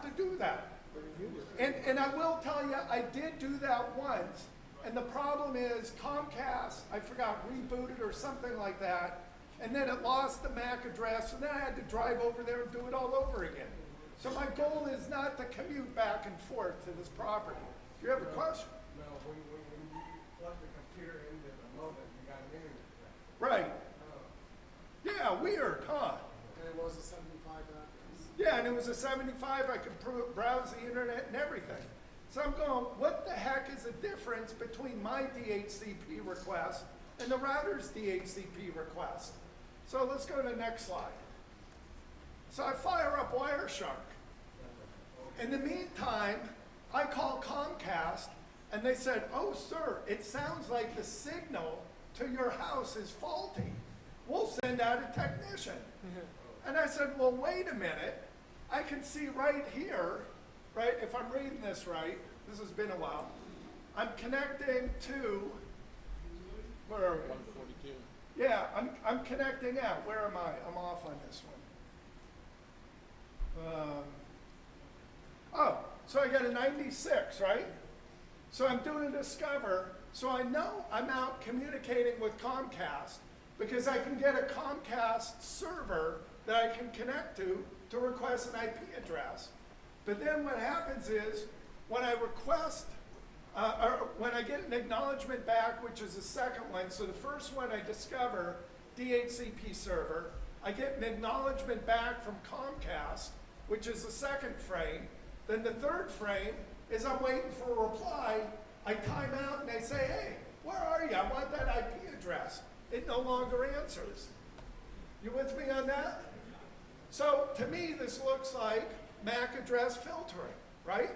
to do that. And I will tell you, I did do that once. And the problem is Comcast, I forgot, rebooted or something like that. And then it lost the MAC address. And then I had to drive over there and do it all over again. So my goal is not to commute back and forth to this property. Do you have a question? No, when you plug the computer into the modem, you got an internet connection. Right. Yeah, weird, huh? And it was a 75 address. Yeah, and it was a 75. I could browse the internet and everything. So I'm going, what the heck is the difference between my DHCP request and the router's DHCP request? So let's go to the next slide. So I fire up Wireshark. In the meantime, I call Comcast, and they said, oh, sir, it sounds like the signal to your house is faulty. We'll send out a technician. And I said, well, wait a minute. I can see right here, right, if I'm reading this right, this has been a while, I'm connecting to, where are we? 142. Yeah, I'm connecting out. Where am I? I'm off on this one. Oh, so I got a 96, right? So I'm doing a discover, so I know I'm out communicating with Comcast because I can get a Comcast server that I can connect to request an IP address. But then what happens is when I request, or when I get an acknowledgement back, which is the second one, so the first one I discover, DHCP server, I get an acknowledgement back from Comcast, which is the second frame. Then the third frame is I'm waiting for a reply. I time out and they say, hey, where are you? I want that IP address. It no longer answers. You with me on that? So to me, this looks like MAC address filtering, right?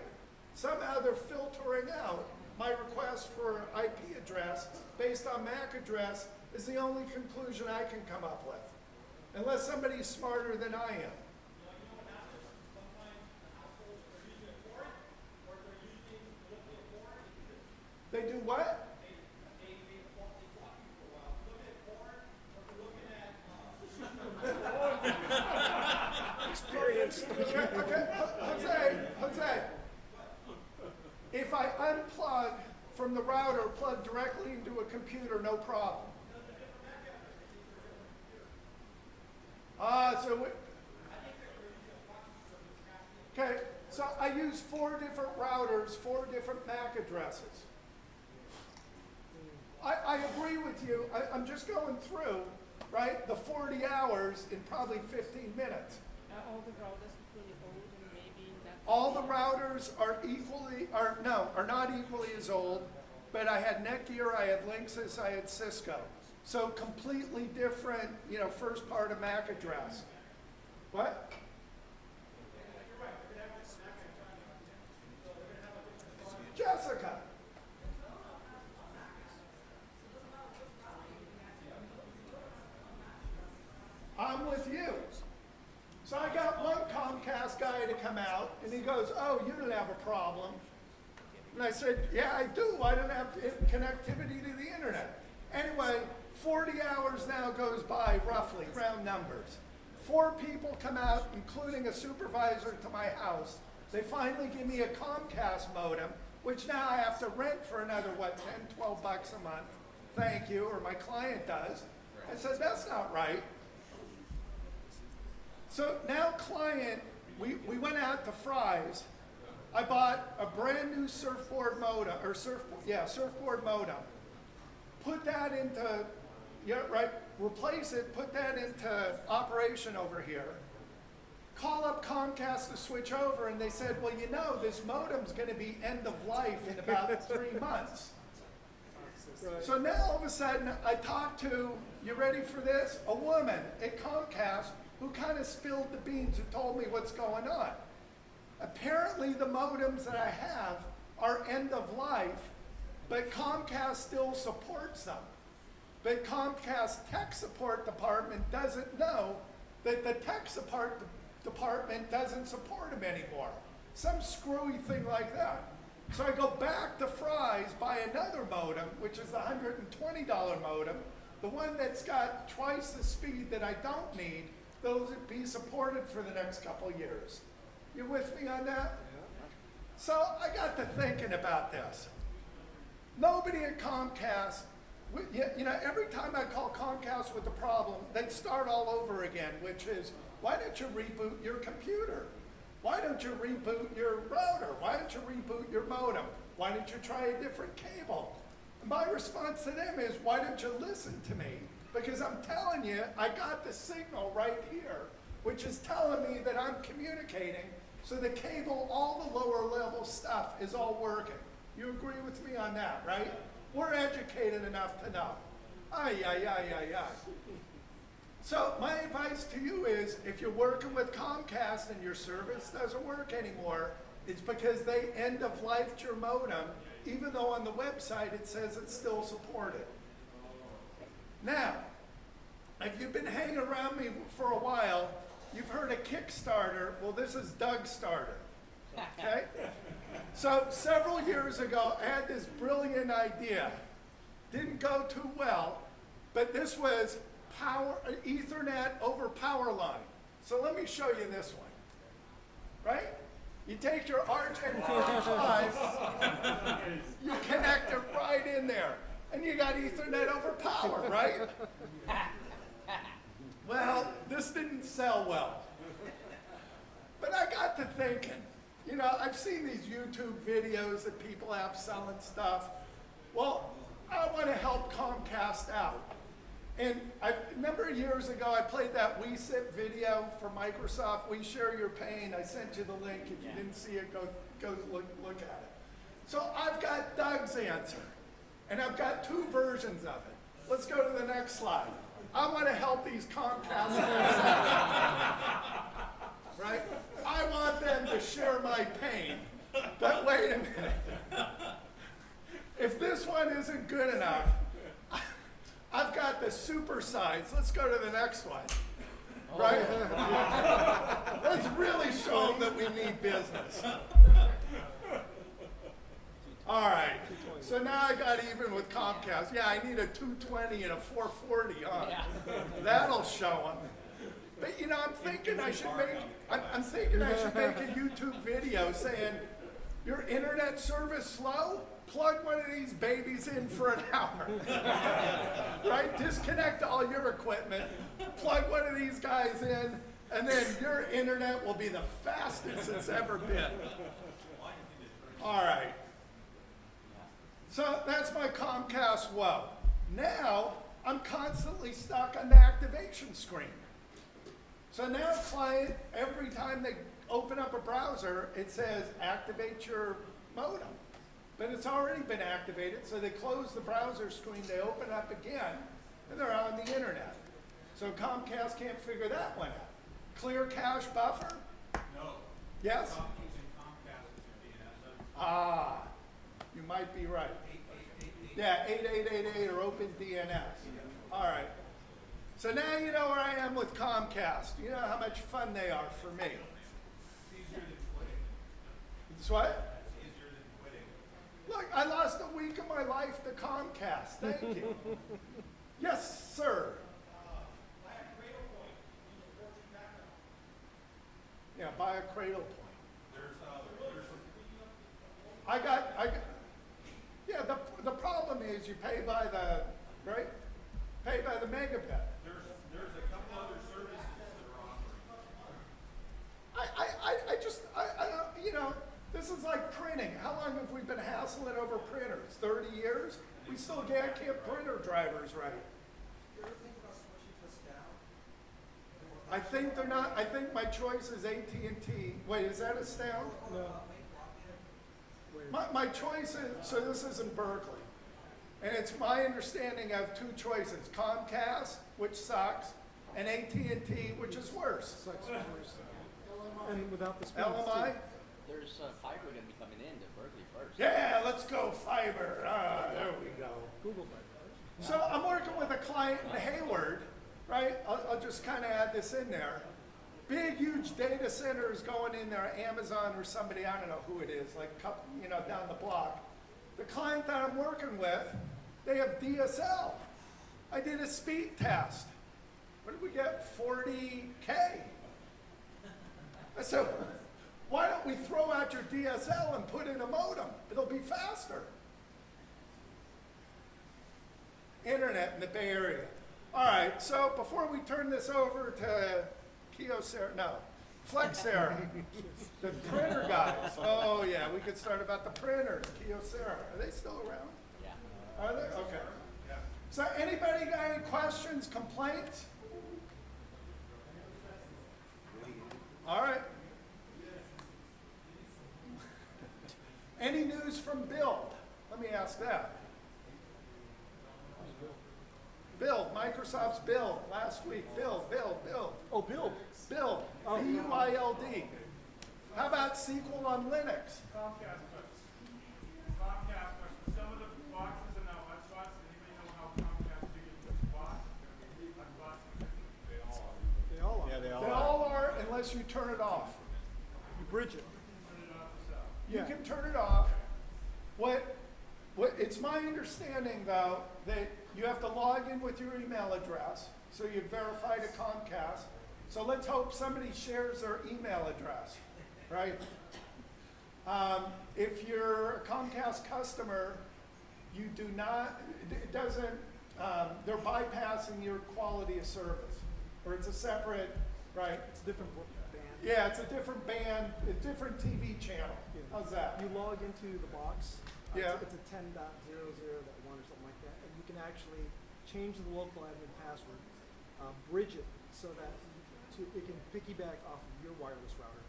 Somehow they're filtering out my request for IP address based on MAC address is the only conclusion I can come up with, unless somebody's smarter than I am. They do what? Experience. Okay, Jose. If I unplug from the router, plug directly into a computer, no problem. Okay, so I use 4 different routers, 4 different MAC addresses. I agree with you. I'm just going through, right, the 40 hours in probably 15 minutes. All the routers equally old and maybe that. All the routers are not equally as old, but I had Netgear, I had Linksys, I had Cisco. So completely different, first part of MAC address. What? Jessica. I'm with you. So I got one Comcast guy to come out, and he goes, oh, you don't have a problem. And I said, yeah, I do. I don't have connectivity to the internet. Anyway, 40 hours now goes by, roughly, round numbers. 4 people come out, including a supervisor to my house. They finally give me a Comcast modem, which now I have to rent for another, 10, 12 bucks a month. Thank you, or my client does. I said, that's not right. So now client, we went out to Fry's. I bought a brand new surfboard modem, surfboard modem. Put that into, replace it, put that into operation over here. Call up Comcast to switch over, and they said, well, this modem's going to be end of life in about 3 months. Right. So now all of a sudden, I talked to, you ready for this? A woman at Comcast who kind of spilled the beans, who told me what's going on. Apparently the modems that I have are end of life, but Comcast still supports them. But Comcast tech support department doesn't know that the tech support department doesn't support them anymore. Some screwy thing like that. So I go back to Fry's, buy another modem, which is the $120 modem, the one that's got twice the speed that I don't need. Those would be supported for the next couple of years. You with me on that? So I got to thinking about this. Nobody at Comcast, you know, every time I call Comcast with a problem, they'd start all over again, which is, why don't you reboot your computer? Why don't you reboot your router? Why don't you reboot your modem? Why don't you try a different cable? And my response to them is, why don't you listen to me? Because I'm telling you, I got the signal right here, which is telling me that I'm communicating, so the cable, all the lower level stuff is all working. You agree with me on that, right? We're educated enough to know. Ay, ay, ay, ay, ay. So my advice to you is, if you're working with Comcast and your service doesn't work anymore, it's because they end of lifed your modem, even though on the website it says it's still supported. Now, if you've been hanging around me for a while, you've heard of Kickstarter. Well, this is Doug Starter, okay? So several years ago, I had this brilliant idea. Didn't go too well, but this was Ethernet over power line. So let me show you this one, right? You take your RJ45, you connect it right in there, and you got Ethernet over power, right? Well, this didn't sell well. But I got to thinking, you know, I've seen these YouTube videos that people have selling stuff. Well, I want to help Comcast out. And a number of years ago, I played that We Sit video for Microsoft. We Share Your Pain. I sent you the link. If you didn't see it, go look at it. So I've got Doug's answer, and I've got two versions of it. Let's go to the next slide. I want to help these Comcast guys out, right? I want them to share my pain. But wait a minute. If this one isn't good enough, I've got the super size. Let's go to the next one, right? Let's really show them that we need business. All right, so now I got even with Comcast. Yeah, I need a 220 and a 440 on. Yeah. That'll show them. But you know, I'm thinking I should make a YouTube video saying, your internet service slow? Plug one of these babies in for an hour. Right? Disconnect all your equipment, plug one of these guys in, and then your internet will be the fastest it's ever been. All right. So that's my Comcast woe. Now, I'm constantly stuck on the activation screen. So now client, every time they open up a browser, it says activate your modem. But it's already been activated, so they close the browser screen, they open up again, and they're on the internet. So Comcast can't figure that one out. Clear cache buffer? No. Yes? Stop using Comcast as your DNS. Ah, you might be right. 8888. Yeah, 8888 or Open DNS. All right. So now you know where I am with Comcast. You know how much fun they are for me. It's easier than quitting. It's what? It's easier than quitting. Look, I lost a week of my life to Comcast. Thank you. Yes, sir. Buy a cradle point. Use a 4G backup. Yeah, buy a cradle point. There's I got, yeah, the problem is you pay by the, right? Pay by the megabit. there's a couple other services that are offering. I don't, you know, this is like printing. How long have we been hassling over printers? 30 years? We still can't get printer drivers right. You ever think about switching to Scout? I think they're not, I think my choice is AT&T. Wait, is that a sound? No. My choice is, so this is in Berkeley. And it's my understanding I have two choices, Comcast, which sucks, and AT&T, which is worse. Sucks worse. And without the speeds, LMI? too. There's fiber going to be coming in to Berkeley first. Yeah, let's go fiber. Ah, there we go. Google Fiber. So I'm working with a client in Hayward, right? I'll just kind of add this in there. Big, huge data centers going in there, Amazon or somebody, I don't know who it is, like you know, down the block. The client that I'm working with, they have DSL. I did a speed test. What did we get? 40K. I said, why don't we throw out your DSL and put in a modem? It'll be faster. Internet in the Bay Area. All right, so before we turn this over to Flexera, the printer guys. Oh yeah, we could start about the printers, Kyocera. Are they still around? Yeah. Are they? Okay. So anybody got any questions, complaints? All right. Any news from Build? Let me ask that. Build, Microsoft's Build last week. Build. Oh, Bill. Build, B-U-I-L-D. How about SQL on Linux? Comcast question. Some of the boxes are now hotspots. Anybody know how Comcast figured which box is going to be hotspots? They all are. They all are. Yeah, they all They are. all are unless you turn it off. You bridge it. You Yeah. can turn it off. It's my understanding though that you have to log in with your email address, so you've verified a Comcast. So let's hope somebody shares their email address, right? If you're a Comcast customer, you do not, it doesn't, they're bypassing your quality of service, or it's a separate, right? It's a different band. Yeah, it's a different band, a different TV channel. Yeah. How's that? You log into the box. Yeah. It's a 10.00.1 or something like that, and you can actually change the local admin password, bridge it so that it can piggyback off of your wireless router,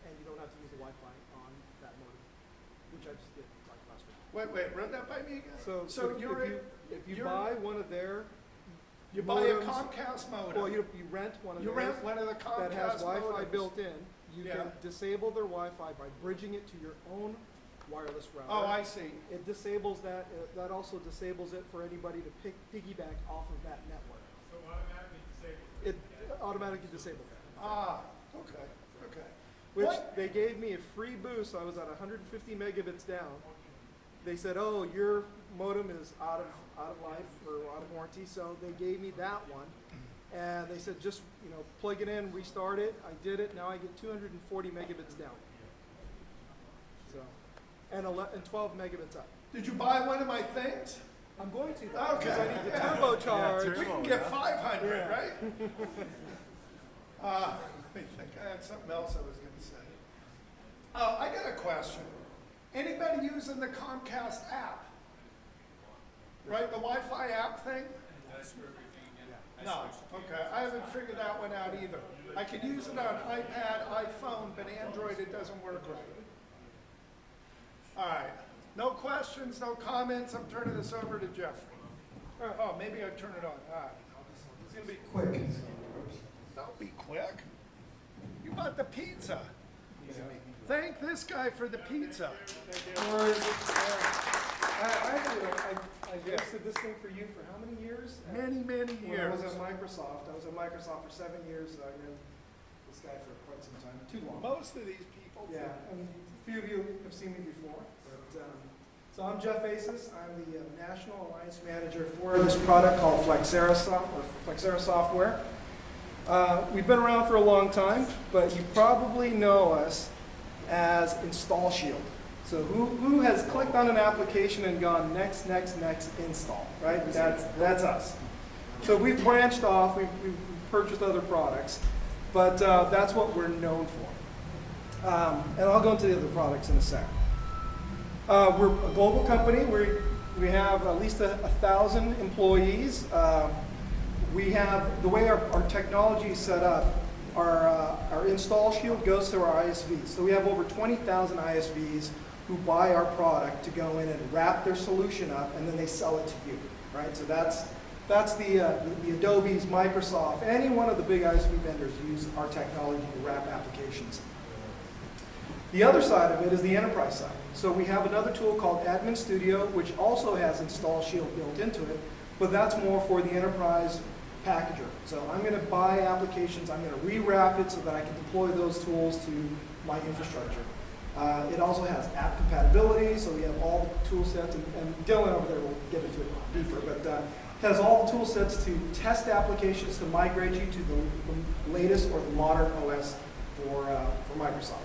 and you don't have to use the Wi-Fi on that modem, which I just did like last week. Wait, run that by me again? So if you you're- buy one of their You buy a modems- Comcast modem. well, you rent one of You theirs rent one of the that has Comcast Wi-Fi modems. built in. You Yeah. can disable their Wi-Fi by bridging it to your own wireless router. Oh, I see. It disables that. That also disables it for anybody to piggyback off of that network. So automatically disabled. It automatically disables it. Ah, okay. Which What? they gave me a free boost. I was at 150 megabits down. They said, "Oh, your modem is out of life or out of warranty," so they gave me that one. And they said, just plug it in, restart it. I did it. Now I get 240 megabits down. So, and 12 megabits up. Did you buy one of my things? I'm going to though, Okay. because I need the turbocharge. We can get 500, Yeah. right? Let me think. I had something else I was going to say. Oh, I got a question. Anybody using the Comcast app? Right, the Wi-Fi app thing? No, okay. I haven't figured that one out either. I can use it on iPad, iPhone, but Android, it doesn't work right. All right. No questions, no comments. I'm turning this over to Jeffrey. Oh, maybe I turn it on. All right. It's going to be quick. Don't be quick. You bought the pizza. Thank this guy for the pizza. I hosted this thing for you for how many years? Many, many When I was years. at Microsoft. I was at Microsoft for 7 years, so I knew this guy for quite some time. Too long. Most of these people. Yeah, and a few of you have seen me before. But, so I'm Jeff Aces. I'm the National Alliance Manager for this product called Flexera software. We've been around for a long time, but you probably know us as Install Shield. So who has clicked on an application and gone next, install, right? That's us. So we've branched off, we've purchased other products, but that's what we're known for. And I'll go into the other products in a sec. We're a global company. We have at least 1,000 employees. We have, the way our technology is set up, our install shield goes through our ISVs. So we have over 20,000 ISVs who buy our product to go in and wrap their solution up, and then they sell it to you, right? So that's the Adobe's, Microsoft, any one of the big ISV vendors use our technology to wrap applications. The other side of it is the enterprise side. So we have another tool called Admin Studio, which also has Install Shield built into it, but that's more for the enterprise packager. So I'm going to buy applications, I'm going to rewrap it so that I can deploy those tools to my infrastructure. It also has app compatibility, so we have all the tool sets, and Dylan over there will get into it deeper, but has all the tool sets to test applications to migrate you to the latest or the modern OS for Microsoft.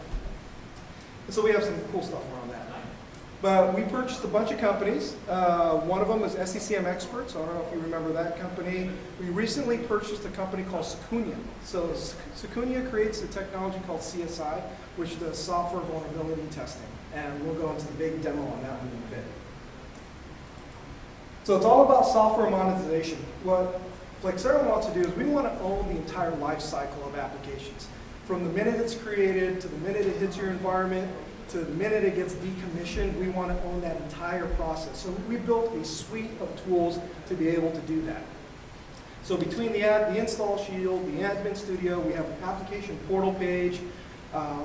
And so we have some cool stuff around that. But we purchased a bunch of companies. One of them was SCCM Experts. I don't know if you remember that company. We recently purchased a company called Secunia. So Secunia creates a technology called CSI, which does software vulnerability testing. And we'll go into the big demo on that one in a bit. So it's all about software monetization. What Flexera wants to do is we want to own the entire life cycle of applications. From the minute it's created, to the minute it hits your environment, to the minute it gets decommissioned, we want to own that entire process. So we built a suite of tools to be able to do that. So between the install shield, the admin studio, we have an application portal page.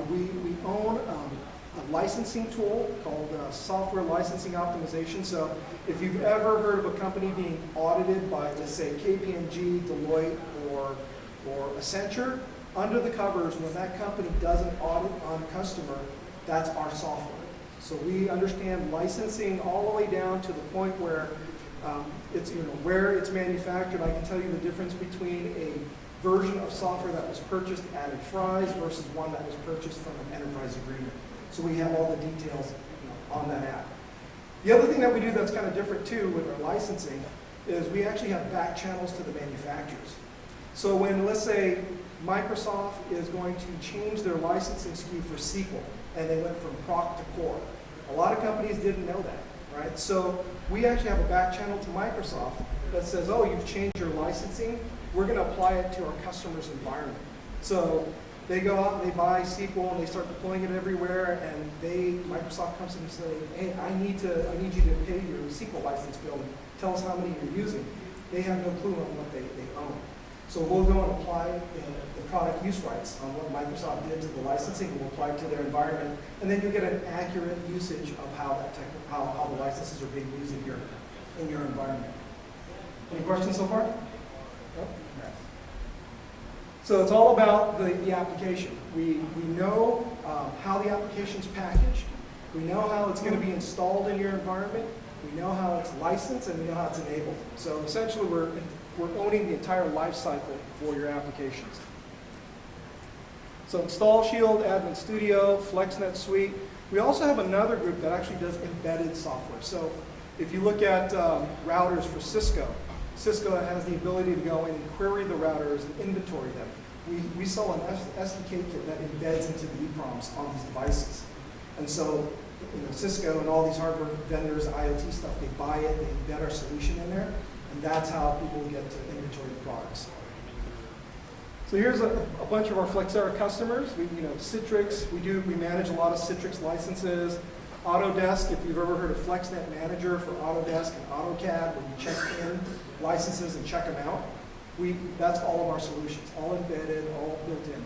We own a licensing tool called software licensing optimization. So if you've ever heard of a company being audited by, let's say, KPMG, Deloitte, or Accenture, under the covers, when that company does an audit on a customer, that's our software. So we understand licensing all the way down to the point where it's, where it's manufactured. I can tell you the difference between a version of software that was purchased at a Fry's versus one that was purchased from an enterprise agreement. So we have all the details on that app. The other thing that we do that's kind of different too with our licensing is we actually have back channels to the manufacturers. So when, let's say, Microsoft is going to change their licensing SKU for SQL, and they went from proc to core. A lot of companies didn't know that, right? So we actually have a back channel to Microsoft that says, oh, you've changed your licensing. We're going to apply it to our customer's environment. So they go out and they buy SQL and they start deploying it everywhere, and Microsoft comes in and say, hey, I need you to pay your SQL license bill and tell us how many you're using. They have no clue on what they own. So we'll go and apply the product use rights on what Microsoft did to the licensing. We'll apply it to their environment, and then you'll get an accurate usage of how the licenses are being used in your environment. Any questions so far? No? So it's all about the application. We know how the application's packaged. We know how it's going to be installed in your environment. We know how it's licensed, and we know how it's enabled. So essentially, we're owning the entire life cycle for your applications. So Install Shield, Admin Studio, FlexNet Suite. We also have another group that actually does embedded software. So if you look at routers for Cisco has the ability to go in and query the routers and inventory them. We sell an SDK kit that embeds into the EEPROMs on these devices. And so Cisco and all these hardware vendors, IoT stuff, they buy it, they embed our solution in there, and that's how people get to inventory the products. So here's a bunch of our Flexera customers. Citrix, we manage a lot of Citrix licenses. Autodesk, if you've ever heard of FlexNet Manager for Autodesk and AutoCAD, where you check in licenses and check them out, that's all of our solutions, all embedded, all built in.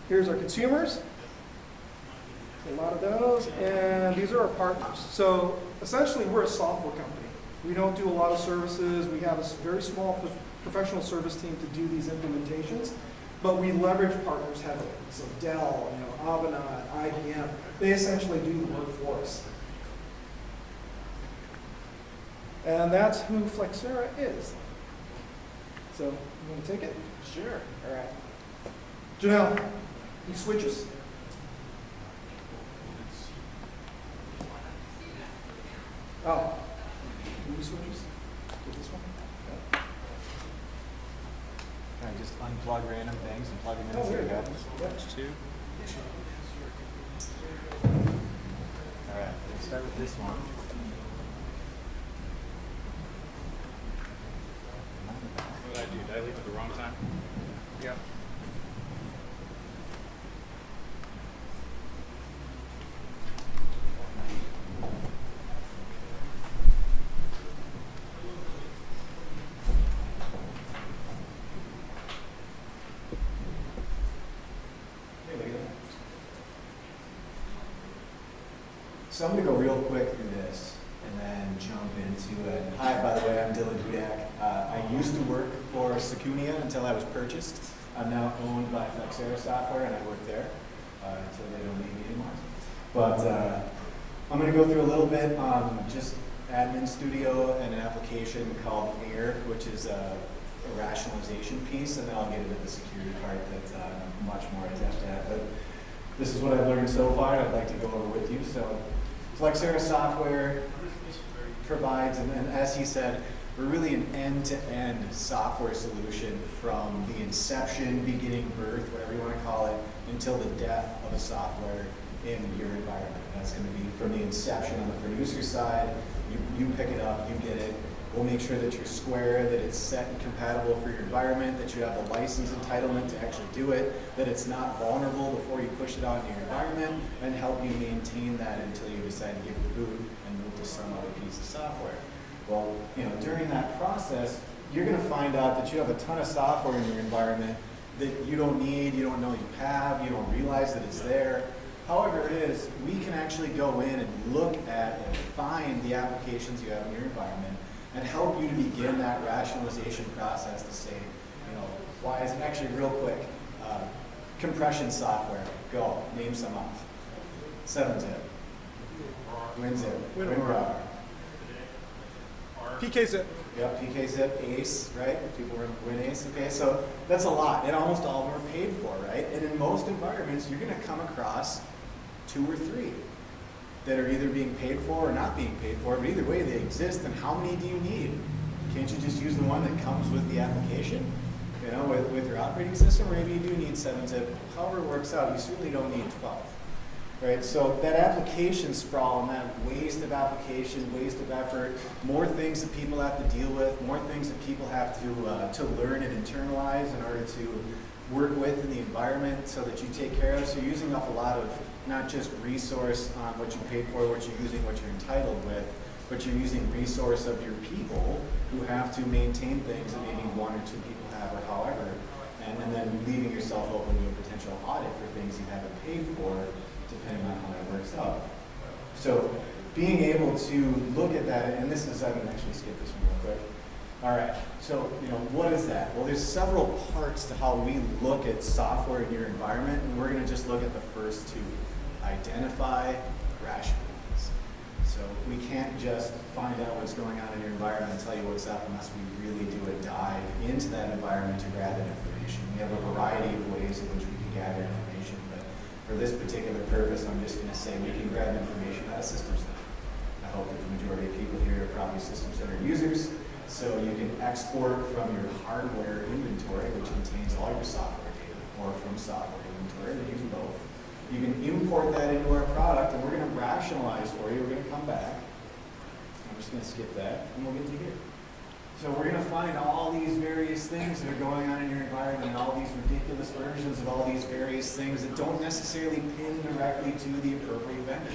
Here's our consumers. A lot of those, and these are our partners. So essentially, we're a software company. We don't do a lot of services. We have a very small professional service team to do these implementations, but we leverage partners heavily. So Dell, Avanade, IBM, they essentially do the work for us. And that's who Flexera is. So, you want to take it? Sure. All right. Janelle, you switch us? Oh, can you switch us to this one? Yeah. Can I just unplug random things and plug them in? Oh, there you go. Yep. There's two. All right, let's start with this one. What did I do? Did I leave at the wrong time? Yeah. So I'm going to go real quick through this and then jump into it. Hi, by the way, I'm Dylan Hudak. I used to work for Secunia until I was purchased. I'm now owned by Flexera Software, and I work there until they don't need me anymore. But I'm going to go through a little bit on just Admin Studio and an application called AIR, which is a rationalization piece, and then I'll get into the security part that's much more adept at. But this is what I've learned so far, and I'd like to go over with you. So Flexera software provides, and as he said, we're really an end-to-end software solution from the inception, beginning, birth, whatever you want to call it, until the death of a software in your environment. That's going to be from the inception on the producer side. You pick it up, you get it. We'll make sure that you're square, that it's set and compatible for your environment, that you have the license entitlement to actually do it, that it's not vulnerable before you push it out in your environment, and help you maintain that until you decide to give it a boot and move to some other piece of software. Well, during that process, you're going to find out that you have a ton of software in your environment that you don't need, you don't know you have, you don't realize that it's there. However it is, we can actually go in and look at and find the applications you have in your environment and help you to begin that rationalization process to say, why is it actually real quick? Compression software, go, name some off. 7-zip, WinZip, WinRAR. PKZip. Yep, PKZip, ACE, right? If people were WinAce, okay, so that's a lot, and almost all of them are paid for, right? And in most environments, you're gonna come across 2 or 3 that are either being paid for or not being paid for, but either way they exist, and how many do you need? Can't you just use the one that comes with the application? With your operating system, or maybe you do need 7-zip. However it works out, you certainly don't need 12. Right, so that application sprawl and that waste of application, waste of effort, more things that people have to deal with, more things that people have to learn and internalize in order to work with in the environment so that you take care of. So you're using up a lot of not just resource on what you paid for, what you're using, what you're entitled with, but you're using resource of your people who have to maintain things that maybe 1 or 2 people have or however, and then leaving yourself open to a potential audit for things you haven't paid for, depending on how that works out. So being able to look at that, and this is, I can actually skip this one real quick. All right, so what is that? Well, there's several parts to how we look at software in your environment, and we're gonna just look at the first 2. Identify, rationalize. So we can't just find out what's going on in your environment and tell you what's up unless we really do a dive into that environment to grab that information. We have a variety of ways in which we can gather information, but for this particular purpose, I'm just going to say we can grab information out of System Center. I hope that the majority of people here are probably System Center users, so you can export from your hardware inventory, which contains all your software data, or from software inventory, we use both. You can import that into our product, and we're going to rationalize for you. We're going to come back. I'm just going to skip that, and we'll get to here. So we're going to find all these various things that are going on in your environment, and all these ridiculous versions of all these various things that don't necessarily pin directly to the appropriate vendor.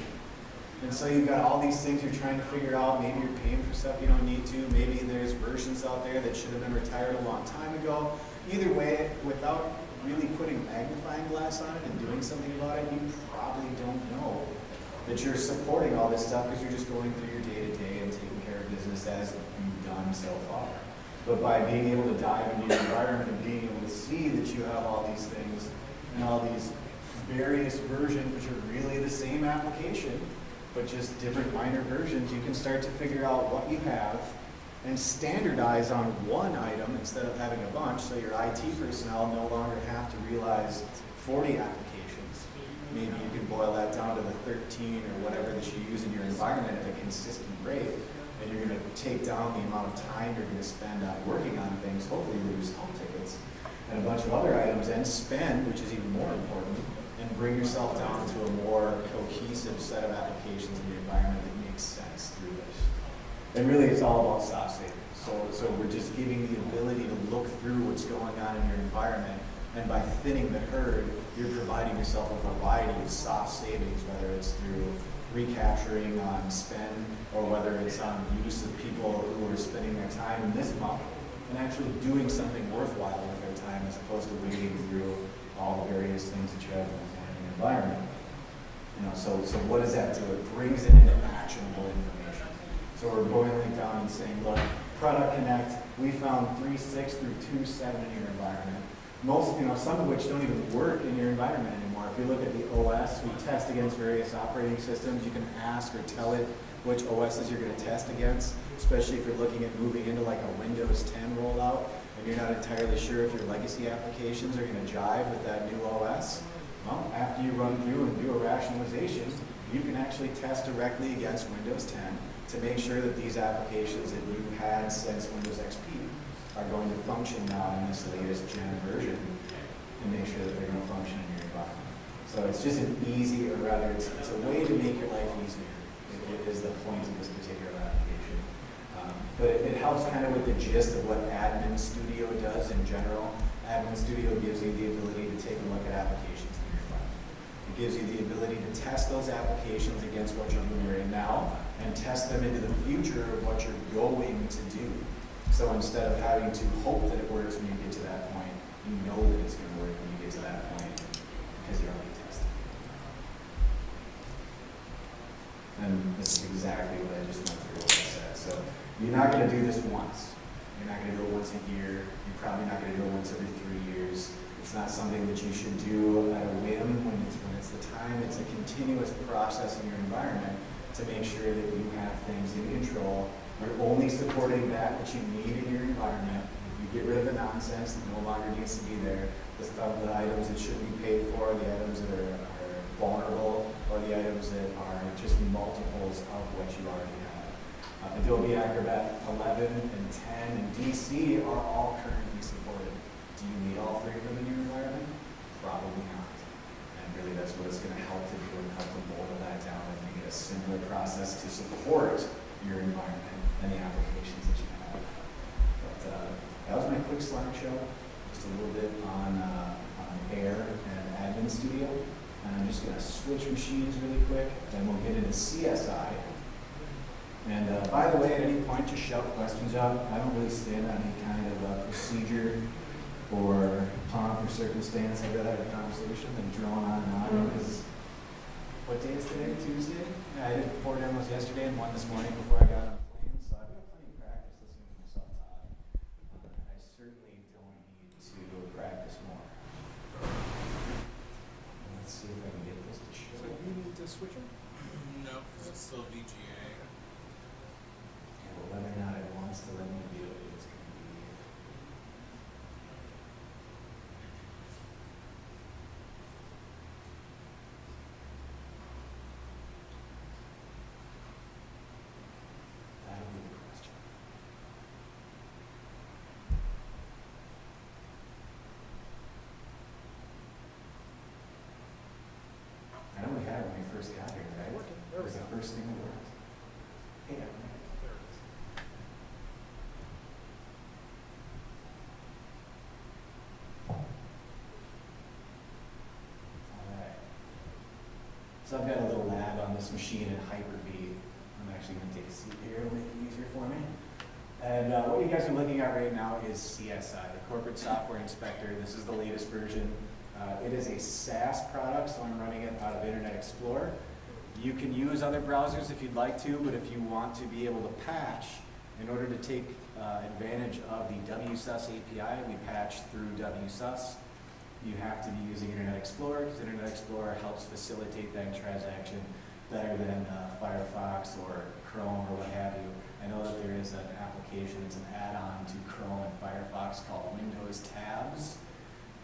And so you've got all these things you're trying to figure out. Maybe you're paying for stuff you don't need to. Maybe there's versions out there that should have been retired a long time ago. Either way, without really putting a magnifying glass on it and doing something about it, you probably don't know that you're supporting all this stuff because you're just going through your day-to-day and taking care of business as you've done so far. But by being able to dive into your environment and being able to see that you have all these things and all these various versions which are really the same application, but just different minor versions, you can start to figure out what you have and standardize on one item instead of having a bunch, so your IT personnel no longer have to realize 40 applications. Maybe you can boil that down to the 13 or whatever that you use in your environment at a consistent rate, and you're going to take down the amount of time you're going to spend on working on things, hopefully reduce help tickets, and a bunch of other items, and spend, which is even more important, and bring yourself down to a more cohesive set of applications in your environment that makes sense through this. And really, it's all about soft savings. So we're just giving the ability to look through what's going on in your environment, and by thinning the herd, you're providing yourself a variety of soft savings, whether it's through recapturing on spend, or whether it's on use of people who are spending their time in this model and actually doing something worthwhile with their time as opposed to wading through all the various things that you have in your environment. So what does that do? It brings it into actionable information. So we're boiling down and saying, look, Product Connect, we found 3.6 through 2.7 in your environment. Most, some of which don't even work in your environment anymore. If you look at the OS, we test against various operating systems. You can ask or tell it which OSs you're going to test against, especially if you're looking at moving into like a Windows 10 rollout and you're not entirely sure if your legacy applications are going to jive with that new OS. Well, after you run through and do a rationalization, you can actually test directly against Windows 10 to make sure that these applications that you had since Windows XP are going to function now in this latest gen version, and make sure that they're going to function in your environment. So it's just an easy, or rather, it's a way to make your life easier. It is the point of this particular application. But it helps kind of with the gist of what Admin Studio does in general. Admin Studio gives you the ability to take a look at applications in your environment. It gives you the ability to test those applications against what you're doing right now and test them into the future of what you're going to do. So instead of having to hope that it works when you get to that point, you know that it's going to work when you get to that point because you're already testing. And this is exactly what I just went through what I said. So you're not going to do this once. You're not going to do it once a year. You're probably not going to do it once every 3 years. It's not something that you should do at a whim when it's the time. It's a continuous process in your environment to make sure that you have things in control. You're only supporting that which you need in your environment. You get rid of the nonsense that no longer needs to be there. The items that should be paid for, the items that are vulnerable, or the items that are just multiples of what you already have. Adobe Acrobat 11 and 10 and DC are all currently supported. Do you need all three of them in your environment? Probably not. And really that's what it's going to help to do and help to boil that down and make it a simpler process to support your environment and the applications that you have. But that was my quick slideshow, just a little bit on Air and Admin Studio. And I'm just going to switch machines really quick, then we'll get into CSI. And by the way, at any point, just shout questions out. I don't really stand on any kind of procedure or pomp or circumstance. I'd rather have a conversation than drone on and on. Because what day is today? Tuesday? Yeah, I did 4 demos yesterday and 1 this morning before I got on the plane. So I've got plenty of practice listening to myself talk. I certainly don't need to practice more. Let's see if I can get this to show. So you need to switch them? No, because it's still VGA. Yeah, but whether or not it wants to let me do it, it's going to be. That'll be the question. I know we had it when we first got here, right? Working. It was the first thing that worked. Yeah. Alright. So I've got a little lab on this machine in Hyper-V. I'm actually going to take a seat here, it'll make it easier for me. And what you guys are looking at right now is CSI, the Corporate Software Inspector. This is the latest version. It is a SaaS product, so I'm running it out of Internet Explorer. You can use other browsers if you'd like to, but if you want to be able to patch, in order to take advantage of the WSUS API, we patch through WSUS. You have to be using Internet Explorer, because Internet Explorer helps facilitate that transaction better than Firefox or Chrome or what have you. I know that there is an application, it's an add-on to Chrome and Firefox called Windows Tabs,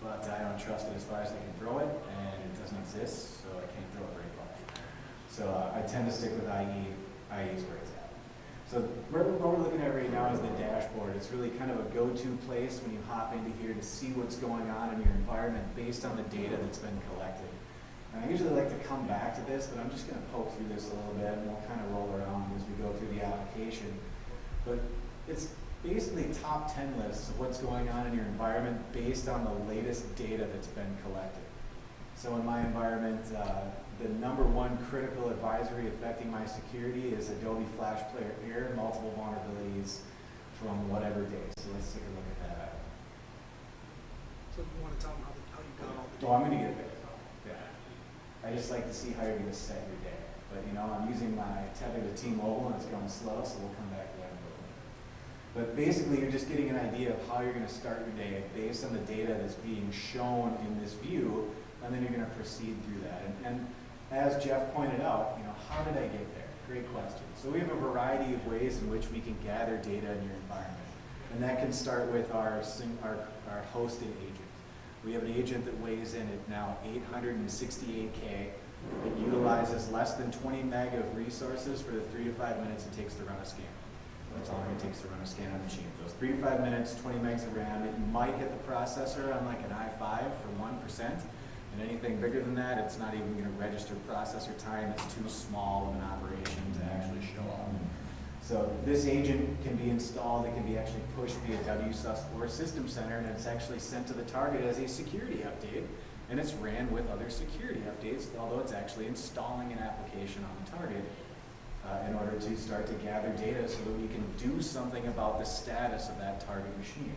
but I don't trust it as far as I can throw it, and it doesn't exist, so I can't throw it very far. So I tend to stick with IE. IE is where it's at. So what we're looking at right now is the dashboard. It's really kind of a go-to place when you hop into here to see what's going on in your environment based on the data that's been collected. And I usually like to come back to this, but I'm just going to poke through this a little bit, and we'll kind of roll around as we go through the application. But it's basically top 10 lists of what's going on in your environment based on the latest data that's been collected. So in my environment, the #1 critical advisory affecting my security is Adobe Flash Player Error, multiple vulnerabilities from whatever day. So let's take a look at that. So you want to tell them how you got all the Oh, I'm going to get there. Yeah. I just like to see how you're going to set your day. But you know, I'm using my tether to T-Mobile and it's going slow, so we'll come back to that in a little bit. But basically, you're just getting an idea of how you're going to start your day based on the data that's being shown in this view, and then you're going to proceed through that. And as Jeff pointed out, you know, how did I get there? Great question. So we have a variety of ways in which we can gather data in your environment. And that can start with our hosted agent. We have an agent that weighs in at now 868K. It utilizes less than 20 meg of resources for the 3 to 5 minutes it takes to run a scan. That's all it takes to run a scan on a machine. Those 3 to 5 minutes, 20 megs of RAM, it might hit the processor on like an i5 for 1%. And anything bigger than that, it's not even going to register processor time. It's too small of an operation to actually show up. So this agent can be installed, it can be actually pushed via WSUS or System Center, and it's actually sent to the target as a security update, and it's ran with other security updates, although it's actually installing an application on the target in order to start to gather data so that we can do something about the status of that target machine.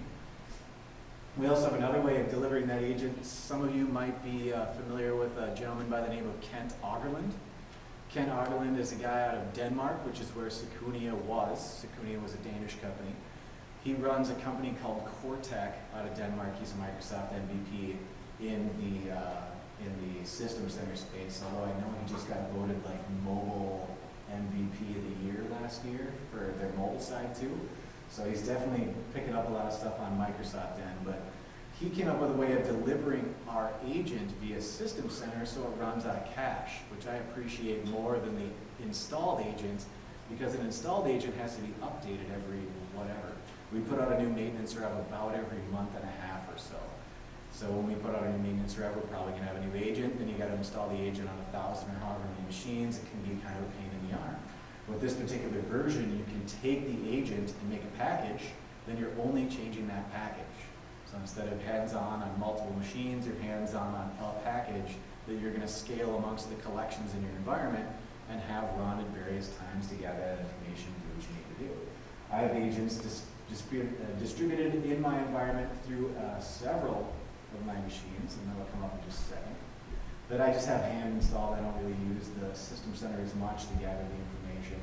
We also have another way of delivering that agent. Some of you might be familiar with a gentleman by the name of Kent Augerland. Kent Augerland is a guy out of Denmark, which is where Secunia was. Secunia was a Danish company. He runs a company called Cortec out of Denmark. He's a Microsoft MVP in the System Center space, although I know he just got voted like mobile MVP of the year last year for their mobile side too. So he's definitely picking up a lot of stuff on Microsoft end, but he came up with a way of delivering our agent via System Center so it runs out of cache, which I appreciate more than the installed agent, because an installed agent has to be updated every whatever. We put out a new maintenance rev about every month and a half or so. So when we put out a new maintenance rev, we're probably gonna have a new agent, then you gotta install the agent on 1,000 or however many machines. It can be kind of a pain in the arm. With this particular version, you can take the agent and make a package, then you're only changing that package. So instead of hands-on on multiple machines or hands-on on a package that you're going to scale amongst the collections in your environment and have run at various times to gather that information and do what you need to do. I have agents distributed in my environment through several of my machines, and that'll come up in just a second, that I just have hand installed. I don't really use the System Center as much to gather the information.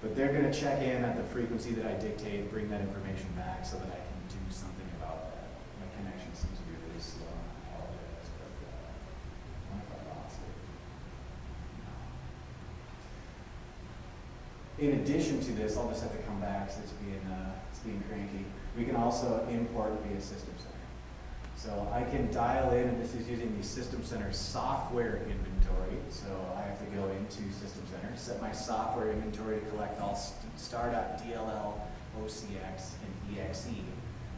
But they're going to check in at the frequency that I dictate, bring that information back so that I can do something about that. My connection seems to be really slow. I apologize, but what if I lost it? No. In addition to this, I'll just have to come back since it's being cranky. We can also import via System Center. So I can dial in, and this is using the System Center software inventory. So I have to go into System Center, set my software inventory to collect all star.dll, OCX, and EXE.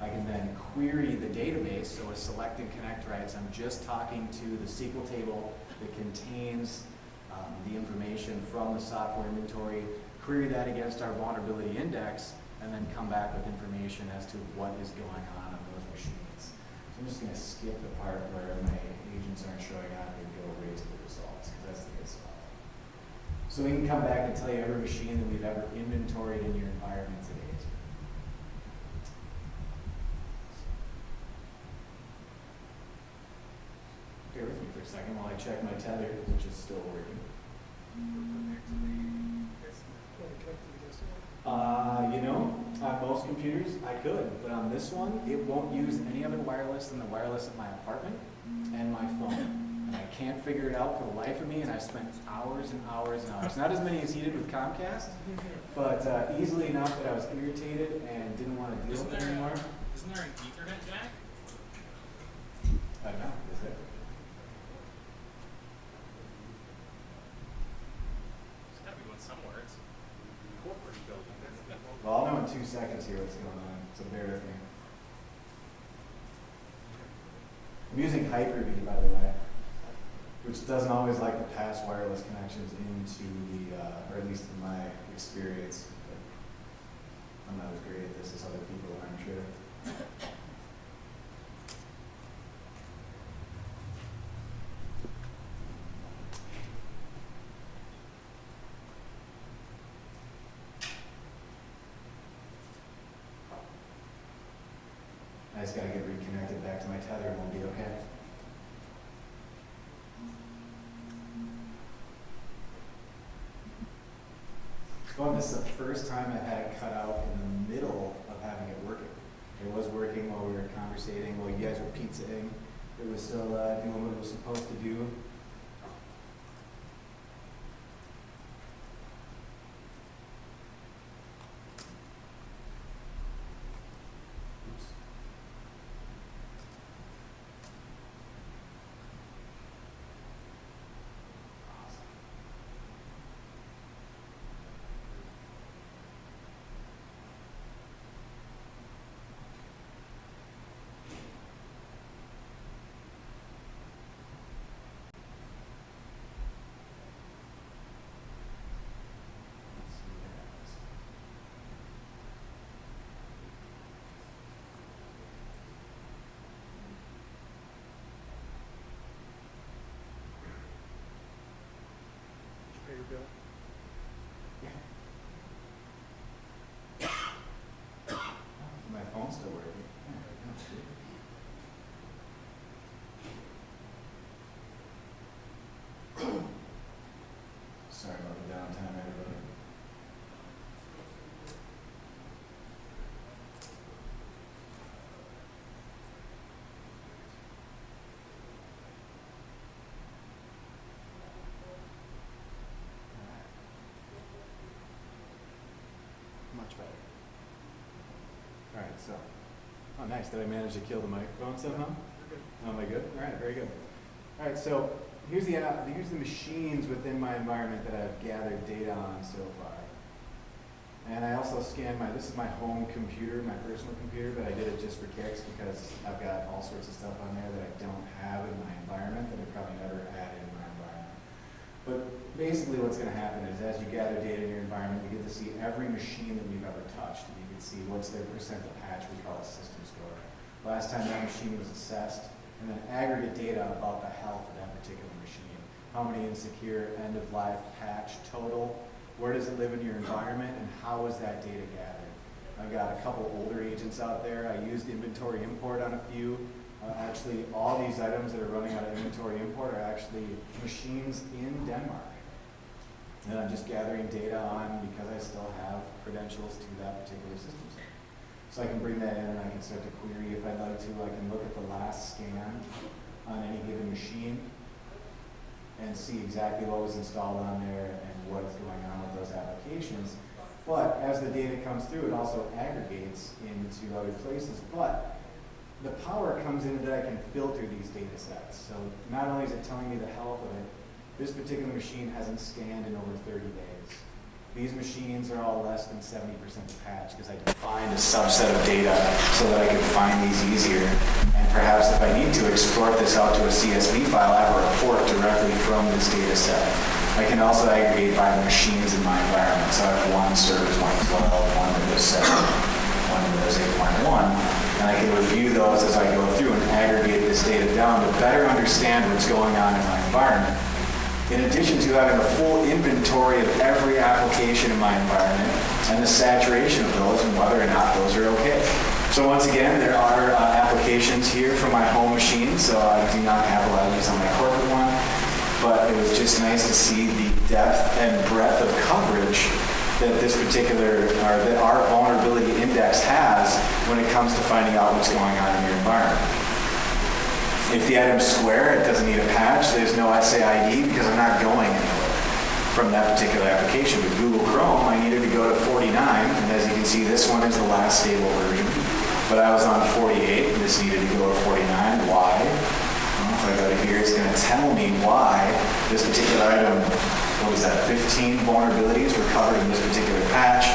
I can then query the database, so with select and connect rights, I'm just talking to the SQL table that contains the information from the software inventory, query that against our vulnerability index, and then come back with information as to what is going on those machines. So I'm just going to skip the part where my agents aren't showing up and go right to the results, because that's the good stuff. So we can come back and tell you every machine that we've ever inventoried in your environment today. Bear with me for a second while I check my tether, which is still working. You know, on most computers I could, but on this one it won't use any other wireless than the wireless at my apartment and my phone. And I can't figure it out for the life of me, and I've spent hours and hours and hours. Not as many as he did with Comcast, but easily enough that I was irritated and didn't want to deal with it anymore. Isn't there an Ethernet jack? I don't know, is it? There's gotta be one somewhere. It's a corporate building. Well, I'll know in 2 seconds here what's going on, so bear with me. I'm using Hyper-V, by the way, which doesn't always like to pass wireless connections into the, or at least in my experience. But I'm not as great at this as other people, I'm sure. I just gotta get reconnected back to my tether and we'll be okay. It's fun, this is the first time I've had it cut out in the middle of having it working. It was working while we were conversating, while you guys were pizzaing. It was still doing what it was supposed to do. My phone's still working. Sorry about the downtime, everybody. Much better. All right, so, oh nice, did I manage to kill the microphone somehow? Am I good? All right, very good. All right, so here's the machines within my environment that I've gathered data on so far. And I also scanned this is my home computer, my personal computer, but I did it just for kicks because I've got all sorts of stuff on there that I don't have in my environment that I probably never had in my environment. But basically what's going to happen is as you gather data in your environment, you get to see every machine that you've ever touched. And you can see what's their percent of patch, we call it system score. Last time that machine was assessed, and then aggregate data about the health of that particular machine. How many insecure, end-of-life, patch, total, where does it live in your environment, and how is that data gathered? I've got a couple older agents out there. I used inventory import on a few. Actually, all these items that are running out of inventory import are actually machines in Denmark. And I'm just gathering data on because I still have credentials to that particular system set. So I can bring that in and I can start to query if I'd like to. I can look at the last scan on any given machine and see exactly what was installed on there and what is going on with those applications. But as the data comes through, it also aggregates into other places. But the power comes in that I can filter these data sets. So not only is it telling me the health of it, this particular machine hasn't scanned in over 30 days. These machines are all less than 70% patch because I can find a subset of data so that I can find these easier. And perhaps if I need to export this out to a CSV file, I have a report directly from this data set. I can also aggregate by the machines in my environment. So I have one Server 2012, one Windows 7, one Windows 8.1, and I can review those as I go through and aggregate this data down to better understand what's going on in my environment. In addition to having a full inventory of every application in my environment and the saturation of those and whether or not those are okay. So once again, there are applications here for my home machine, so I do not have a lot of these on my corporate one, but it was just nice to see the depth and breadth of coverage that this particular, or that our vulnerability index has when it comes to finding out what's going on in your environment. If the item's square, it doesn't need a patch. There's no SAID because I'm not going anywhere from that particular application. With Google Chrome, I needed to go to 49, and as you can see, this one is the last stable version. But I was on 48, and this needed to go to 49. Why? Well, if I go to here, it's going to tell me why this particular item, what was that, 15 vulnerabilities were covered in this particular patch.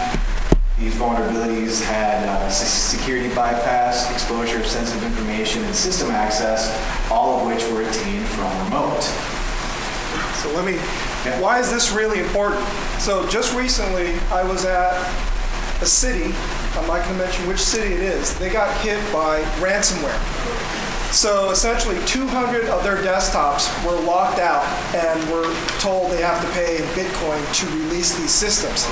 These vulnerabilities had security bypass, exposure of sensitive information, and system access, all of which were attained from remote. So why is this really important? So just recently, I was at a city, I'm not going to mention which city it is, they got hit by ransomware. So essentially 200 of their desktops were locked out and were told they have to pay in Bitcoin to release these systems.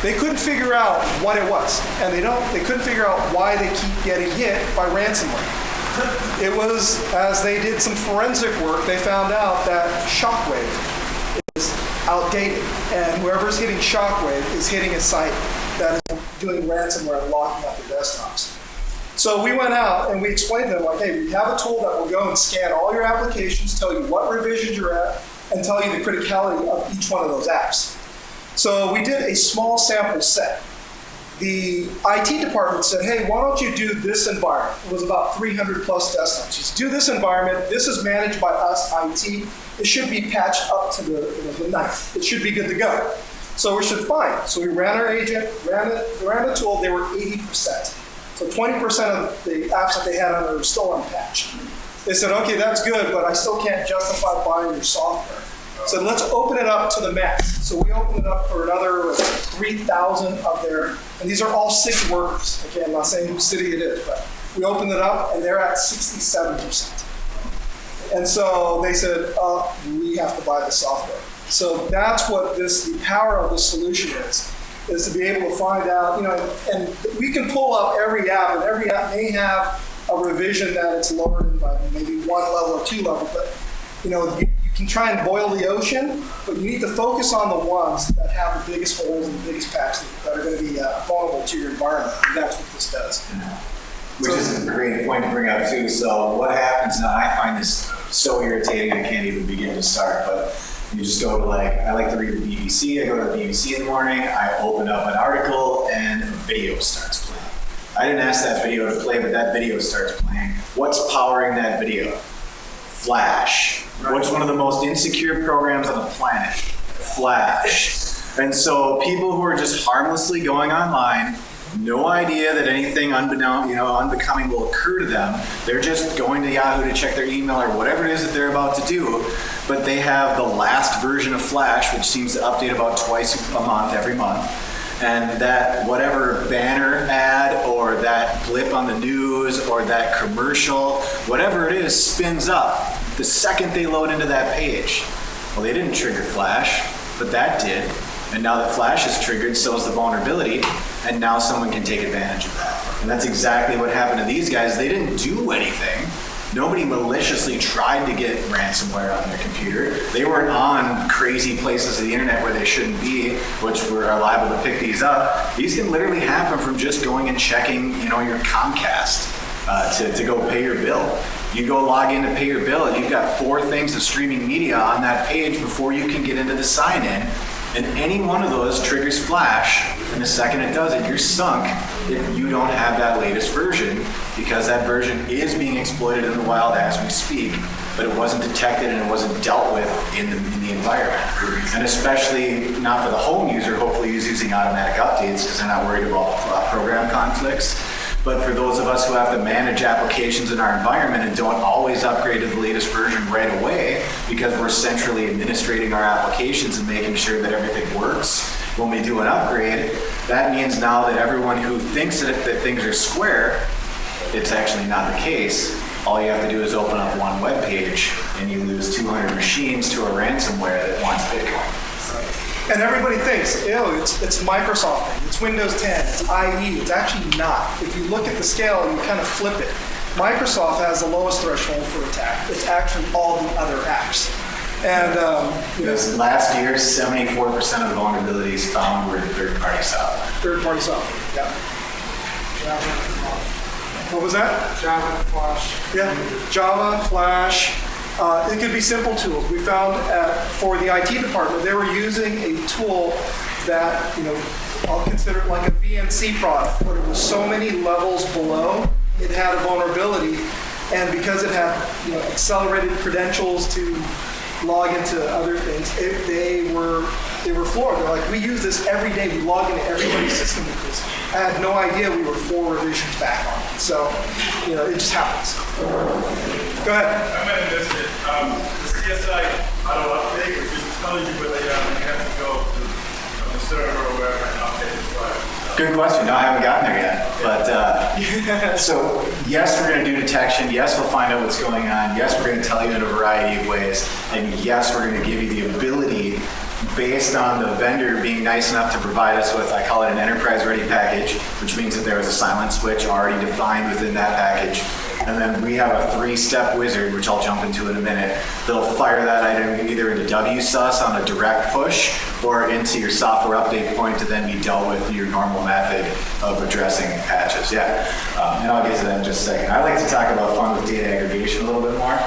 They couldn't figure out what it was, and they couldn't figure out why they keep getting hit by ransomware. It was, as they did some forensic work, they found out that Shockwave is outdated, and whoever's hitting Shockwave is hitting a site that is doing ransomware and locking up their desktops. So we went out and we explained to them, like, hey, we have a tool that will go and scan all your applications, tell you what revisions you're at, and tell you the criticality of each one of those apps. So we did a small sample set. The IT department said, hey, why don't you do this environment? It was about 300 plus desktops. Just do this environment. This is managed by us, IT. It should be patched up to the ninth. It should be good to go. So we should fine. So we ran our agent, ran the tool. They were 80%. So 20% of the apps that they had on there were still unpatched. They said, okay, that's good, but I still can't justify buying your software. So let's open it up to the max. So we opened it up for another 3,000 of their, and these are all city workers. Okay, I'm not saying whose city it is, but we opened it up and they're at 67%. And so they said, we have to buy the software. So that's what the power of this solution is to be able to find out, and we can pull up every app, and every app may have a revision that it's lowered in by maybe 1 level or 2 level, but you can try and boil the ocean, but you need to focus on the ones that have the biggest holes and the biggest patches that are going to be vulnerable to your environment, and that's what this does. Which is a great point to bring up too. So what happens now, I find this so irritating I can't even begin to start, but you just go to I like to read the BBC, I go to the BBC in the morning, I open up an article and a video starts playing. I didn't ask that video to play, but that video starts playing. What's powering that video? Flash. What's one of the most insecure programs on the planet? Flash. And so people who are just harmlessly going online, no idea that anything unbecoming will occur to them. They're just going to Yahoo to check their email or whatever it is that they're about to do, but they have the last version of Flash, which seems to update about twice a month, every month. And that whatever banner ad or that blip on the news or that commercial, whatever it is, spins up the second they load into that page. Well, they didn't trigger Flash, but that did. And now that Flash is triggered, so is the vulnerability, and now someone can take advantage of that. And that's exactly what happened to these guys. They didn't do anything. Nobody maliciously tried to get ransomware on their computer. They weren't on crazy places of the internet where they shouldn't be, which are liable to pick these up. These can literally happen from just going and checking, your Comcast to go pay your bill. You go log in to pay your bill, and you've got 4 things of streaming media on that page before you can get into the sign-in. And any one of those triggers Flash, and the second it does it, you're sunk if you don't have that latest version, because that version is being exploited in the wild as we speak, but it wasn't detected and it wasn't dealt with in the environment. And especially not for the home user, hopefully who's using automatic updates because they're not worried about program conflicts. But for those of us who have to manage applications in our environment and don't always upgrade to the latest version right away because we're centrally administrating our applications and making sure that everything works when we do an upgrade, that means now that everyone who thinks that things are square, it's actually not the case. All you have to do is open up one web page and you lose 200 machines to a ransomware that wants Bitcoin. And everybody thinks, it's Microsoft, it's Windows 10, it's IE. It's actually not. If you look at the scale, you kind of flip it. Microsoft has the lowest threshold for attack. It's actually all the other apps. And last year, 74% of the vulnerabilities found were in third-party software. Third-party software, yeah. What was that? Java, Flash. Yeah, Java, Flash. It could be simple tools. We found for the IT department, they were using a tool that, I'll consider it like a VNC product, but it was so many levels below, it had a vulnerability, and because it had, accelerated credentials to log into other things, they were floored. They're like, we use this every day. We log into everybody's system with this. I had no idea we were 4 revisions back on it. So, it just happens. Go ahead. I might have missed it. The CSI auto update, which is telling you whether you have to go to the server or wherever and update it. Good question. No, I haven't gotten there yet. But so yes, we're going to do detection. Yes, we'll find out what's going on. Yes, we're going to tell you in a variety of ways. And yes, we're going to give you the ability, based on the vendor being nice enough to provide us with, I call it an enterprise-ready package, which means that there is a silent switch already defined within that package. And then we have a 3-step wizard, which I'll jump into in a minute, that'll fire that item either into WSUS on a direct push or into your software update point to then be dealt with your normal method of addressing patches. Yeah, and I'll get to that in just a second. I like to talk about fun with data aggregation a little bit more,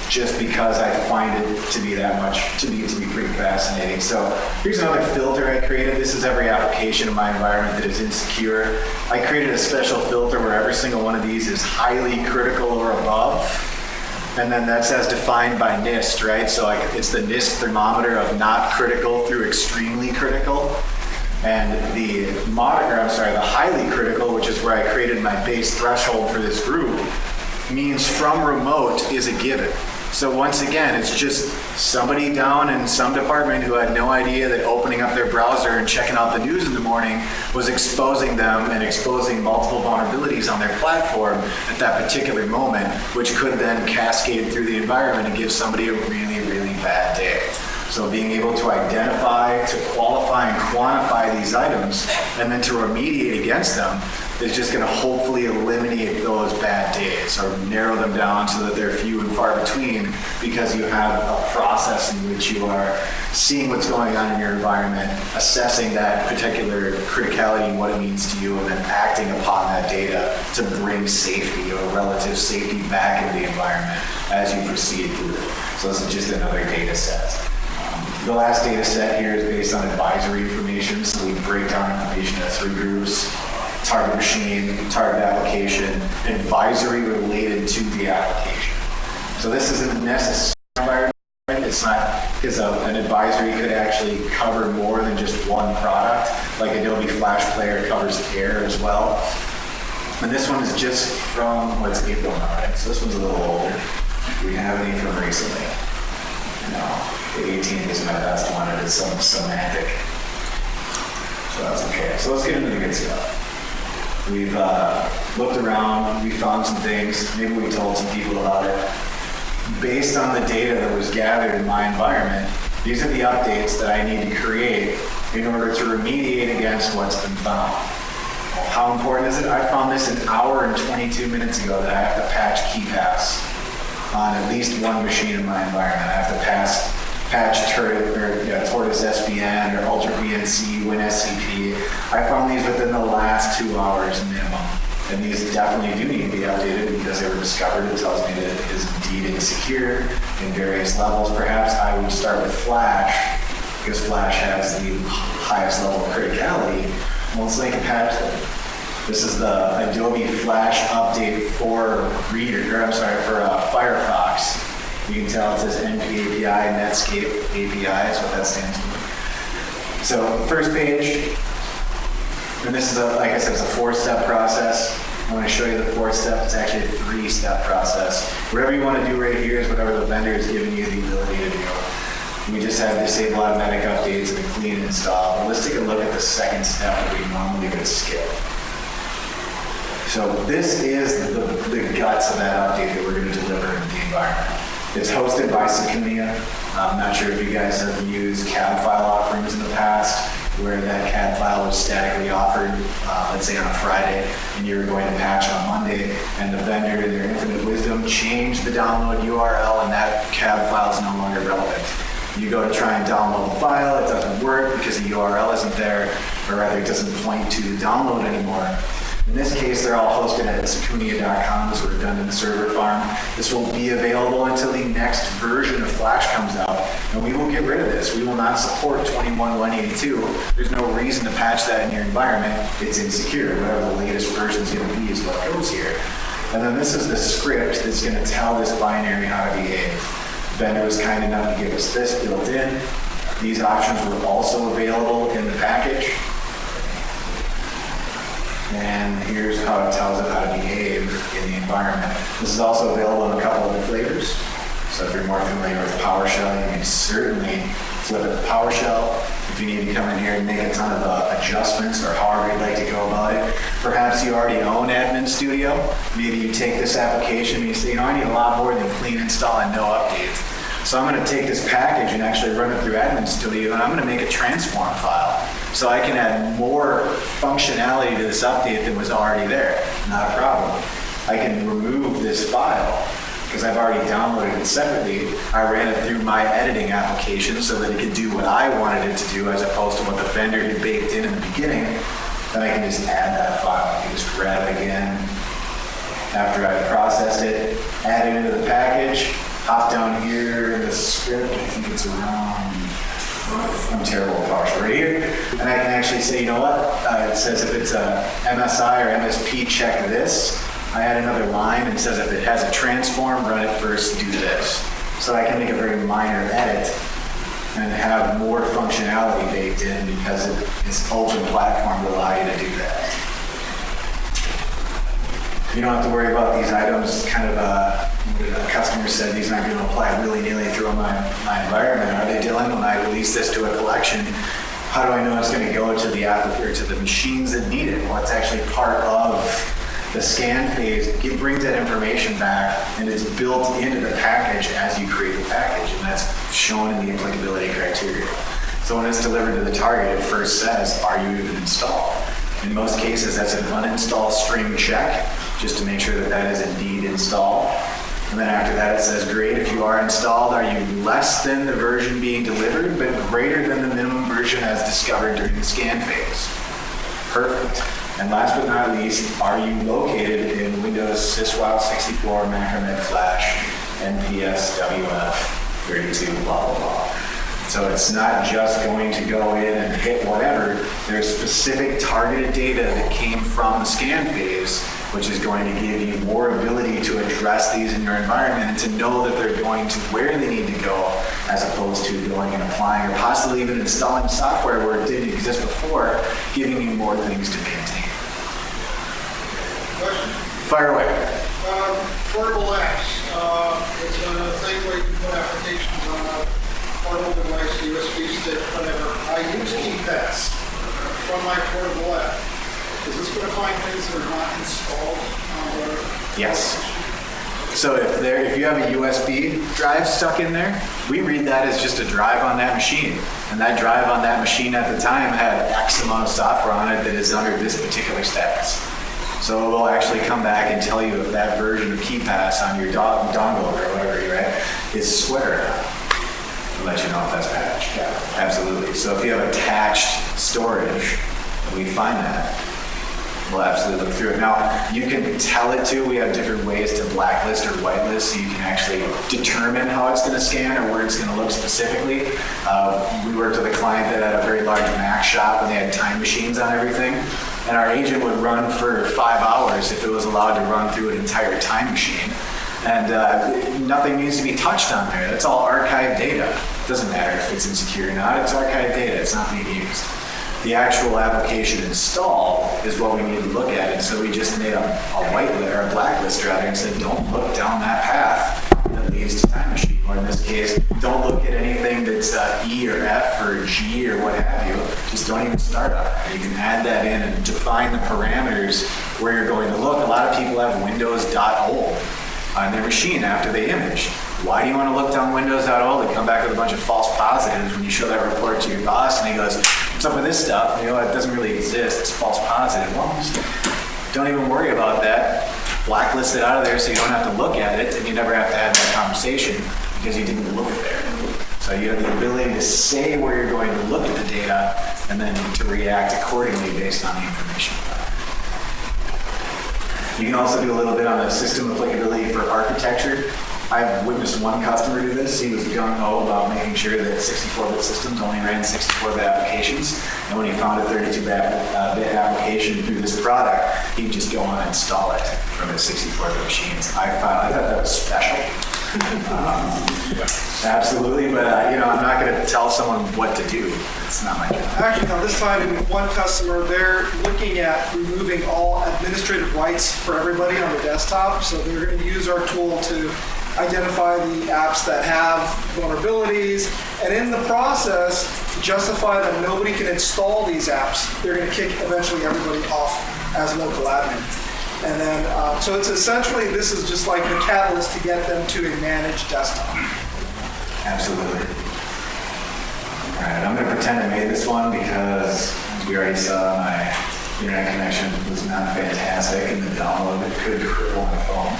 just because I find it to be pretty fascinating. So here's another filter I created. This is every application in my environment that is insecure. I created a special filter where every single one of these is highly critical or above. And then that's as defined by NIST, right? So it's the NIST thermometer of not critical through extremely critical. And the highly critical, which is where I created my base threshold for this group, means from remote is a given. So once again, it's just somebody down in some department who had no idea that opening up their browser and checking out the news in the morning was exposing them and exposing multiple vulnerabilities on their platform at that particular moment, which could then cascade through the environment and give somebody a really, really bad day. So being able to identify, to qualify and quantify these items, and then to remediate against them is just going to hopefully eliminate those bad days or narrow them down so that they're few and far between, because you have a process in which you are seeing what's going on in your environment, assessing that particular criticality and what it means to you, and then acting upon that data to bring safety or relative safety back into the environment as you proceed through it. So this is just another data set. The last data set here is based on advisory information, so we break down information into 3 groups: target machine, target application, advisory related to the application. So this isn't necessary environment. It's not, because an advisory could actually cover more than just one product, like Adobe Flash Player covers Air as well. And this one is just from, what's April now, right? So this one's a little older. Do we have any from recently? No, the 18th is my best one. It is some semantic. So that's okay. So let's get into the good stuff. We've looked around, we found some things, maybe we told some people about it. Based on the data that was gathered in my environment, these are the updates that I need to create in order to remediate against what's been found. How important is it? I found this an hour and 22 minutes ago that I have to patch KeyPass on at least one machine in my environment. I have to patch Tortoise SVN or Ultra VNC, WinSCP. I found these within the last 2 hours minimum. And these definitely do need to be updated because they were discovered. It tells me that it is indeed insecure in various levels. Perhaps I would start with Flash, because Flash has the highest level of criticality. Well, let's link a patch it. This is the Adobe Flash update for Firefox. You can tell it says NP API, Netscape API is what that stands for. So first page, and this is, like I said, it's a 4-step process. I want to show you the 4th step. It's actually a 3-step process. Whatever you want to do right here is whatever the vendor is giving you the ability to do. We just have disable automatic updates and a clean install. But let's take a look at the 2nd step that we normally would skip. So this is the guts of that update that we're going to deliver in the environment. It's hosted by Secunia. I'm not sure if you guys have used CAD file offerings in the past, where that CAD file was statically offered, let's say on a Friday, and you were going to patch on Monday, and the vendor, in their infinite wisdom, changed the download URL, and that CAD file is no longer relevant. You go to try and download the file, it doesn't work because the URL isn't there, or rather it doesn't point to the download anymore. In this case, they're all hosted at secunia.com as a redundant server farm. This will be available until the next version of Flash comes out, and we will get rid of this. We will not support 21.182. There's no reason to patch that in your environment. It's insecure. Whatever the latest version is going to be is what goes here. And then this is the script that's going to tell this binary how to behave. The vendor was kind enough to give us this built in. These options were also available in the package. And here's how it tells it how to behave in the environment. This is also available in a couple other flavors. So if you're more familiar with PowerShell, you can certainly flip it to PowerShell. If you need to come in here and make a ton of adjustments or however you'd like to go about it. Perhaps you already own Admin Studio. Maybe you take this application and you say, I need a lot more than clean install and no updates. So I'm going to take this package and actually run it through Admin Studio, and I'm going to make a transform file. So I can add more functionality to this update than was already there. Not a problem. I can remove this file because I've already downloaded it separately. I ran it through my editing application so that it could do what I wanted it to do as opposed to what the vendor had baked in the beginning. Then I can just add that file. I can just grab it again after I've processed it, add it into the package, hop down here in the script. I think it's around, I'm terrible at PowerShell, right here. And I can actually say, you know what? It says if it's a MSI or MSP, check this. I add another line and says if it has a transform, run it first, do this. So I can make a very minor edit and have more functionality baked in because it's open platform to allow you to do that. You don't have to worry about these items. Kind of the customer said these aren't going to apply willy-nilly through my environment. Are they, Dylan? When I release this to a collection, how do I know it's going to go to the applicator, to the machines that need it? Well, it's actually part of the scan phase. It brings that information back, and it's built into the package as you create the package, and that's shown in the applicability criteria. So when it's delivered to the target, it first says, are you even installed? In most cases, that's an uninstall string check, just to make sure that that is indeed installed. And then after that, it says, great, if you are installed, are you less than the version being delivered, but greater than the minimum version as discovered during the scan phase? Perfect. And last but not least, are you located in Windows Syswile 64, Macromed Flash, NPS, WF, 32, blah, blah, blah. So it's not just going to go in and hit whatever. There's specific targeted data that came from the scan phase, which is going to give you more ability to address these in your environment and to know that they're going to where they need to go, as opposed to going and applying or possibly even installing software where it didn't exist before, giving you more things to maintain. Question? Fire away. Portable apps. It's a thing where you can put applications on a portable device, USB stick, whatever. I use KeyPass from my portable app. Is this going to find things that are not installed on the... Yes. So if you have a USB drive stuck in there, we read that as just a drive on that machine. And that drive on that machine at the time had X amount of software on it that is under this particular status. So it will actually come back and tell you if that version of KeyPass on your dongle or whatever you're at is square or not. It'll let you know if that's patched. Yeah, absolutely. So if you have attached storage, we find that. We'll absolutely look through it. Now, you can tell it to. We have different ways to blacklist or whitelist, so you can actually determine how it's going to scan or where it's going to look specifically. We worked with a client that had a very large Mac shop and they had time machines on everything. And our agent would run for 5 hours if it was allowed to run through an entire time machine. And nothing needs to be touched on there. That's all archived data. It doesn't matter if it's insecure or not. It's archived data. It's not being used. The actual application install is what we need to look at, and so we just made a whitelist or a blacklist rather, and said, don't look down that path that leads to time machine. Or in this case, don't look at anything that's E or F or G or what have you. Just don't even start on it. You can add that in and define the parameters where you're going to look. A lot of people have Windows.old on their machine after they image. Why do you want to look down Windows.old and come back with a bunch of false positives when you show that report to your boss and he goes, what's up with this stuff? You know, it doesn't really exist. It's false positive. Well, just don't even worry about that. Blacklist it out of there so you don't have to look at it and you never have to have that conversation because you didn't look there. So you have the ability to say where you're going to look at the data and then to react accordingly based on the information. You can also do a little bit on the system applicability for architecture. I've witnessed one customer do this. He was gung-ho about making sure that 64-bit systems only ran 64-bit applications. And when he found a 32-bit application through this product, he'd just go on and install it from his 64-bit machines. I thought that was special. Absolutely, but I'm not going to tell someone what to do. It's not my job. Actually, on this time, in one customer, they're looking at removing all administrative rights for everybody on the desktop. So they're going to use our tool to identify the apps that have vulnerabilities, and in the process, justify that nobody can install these apps. They're going to kick eventually everybody off as local admin. And then, so it's essentially, this is just like the catalyst to get them to a managed desktop. Absolutely. All right, I'm going to pretend I made this one because, as we already saw, my internet connection was not fantastic and the download could cripple my phone.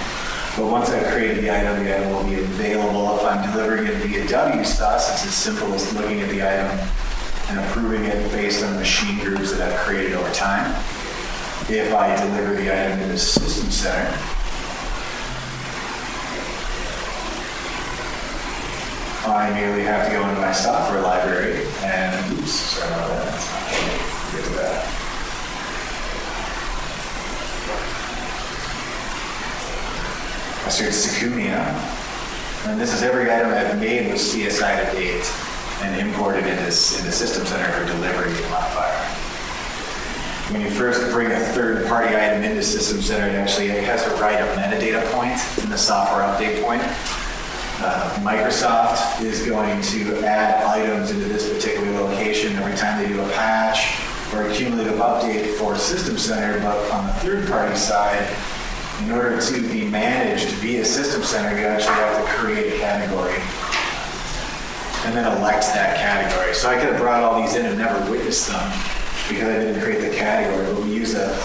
But once I've created the item will be available. If I'm delivering it via WSUS, it's as simple as looking at the item and approving it based on the machine groups that I've created over time. If I deliver the item in the System Center, I merely have to go into my software library and, oops, sorry about that. That's not good. Get to that. I search Secunia, and this is every item I've made with CSI to date and imported into System Center for delivery modifier. When you first bring a third-party item into System Center, it actually has to write a metadata point in the software update point. Microsoft is going to add items into this particular location every time they do a patch or a cumulative update for System Center, but on the third-party side, in order to be managed via System Center, you actually have to create a category. and then elect that category. So I could have brought all these in and never witnessed them because I didn't create the category, but we use a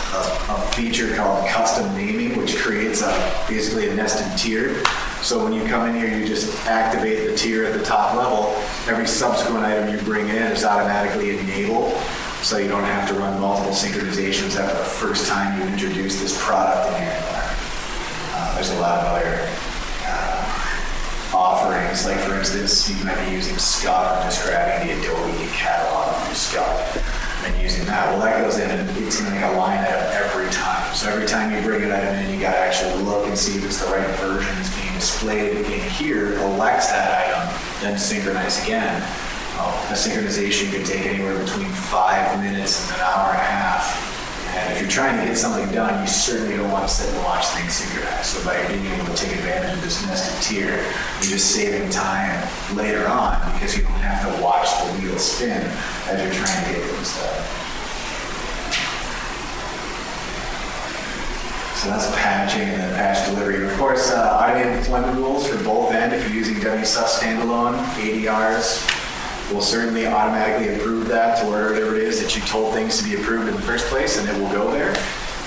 feature called custom naming, which creates basically a nested tier. So when you come in here, you just activate the tier at the top level. Every subsequent item you bring in is automatically enabled, so you don't have to run multiple synchronizations after the first time you introduce this product in your environment. There's a lot of other offerings, like for instance, you might be using Scott and just grabbing the Adobe catalog from Scott and using that. Well, that goes in and it's going to make a line item every time. So every time you bring an item in, you got to actually look and see if it's the right version that's being displayed in here, elects that item, then synchronize again. A synchronization could take anywhere between 5 minutes and an hour and a half. And if you're trying to get something done, you certainly don't want to sit and watch things synchronize. So by being able to take advantage of this nested tier, you're just saving time later on because you don't have to watch the wheel spin as you're trying to get things done. So that's patching and then patch delivery. Of course, automated deployment rules for both ends. If you're using WSUS standalone, ADRs will certainly automatically approve that to wherever it is that you told things to be approved in the first place, and it will go there.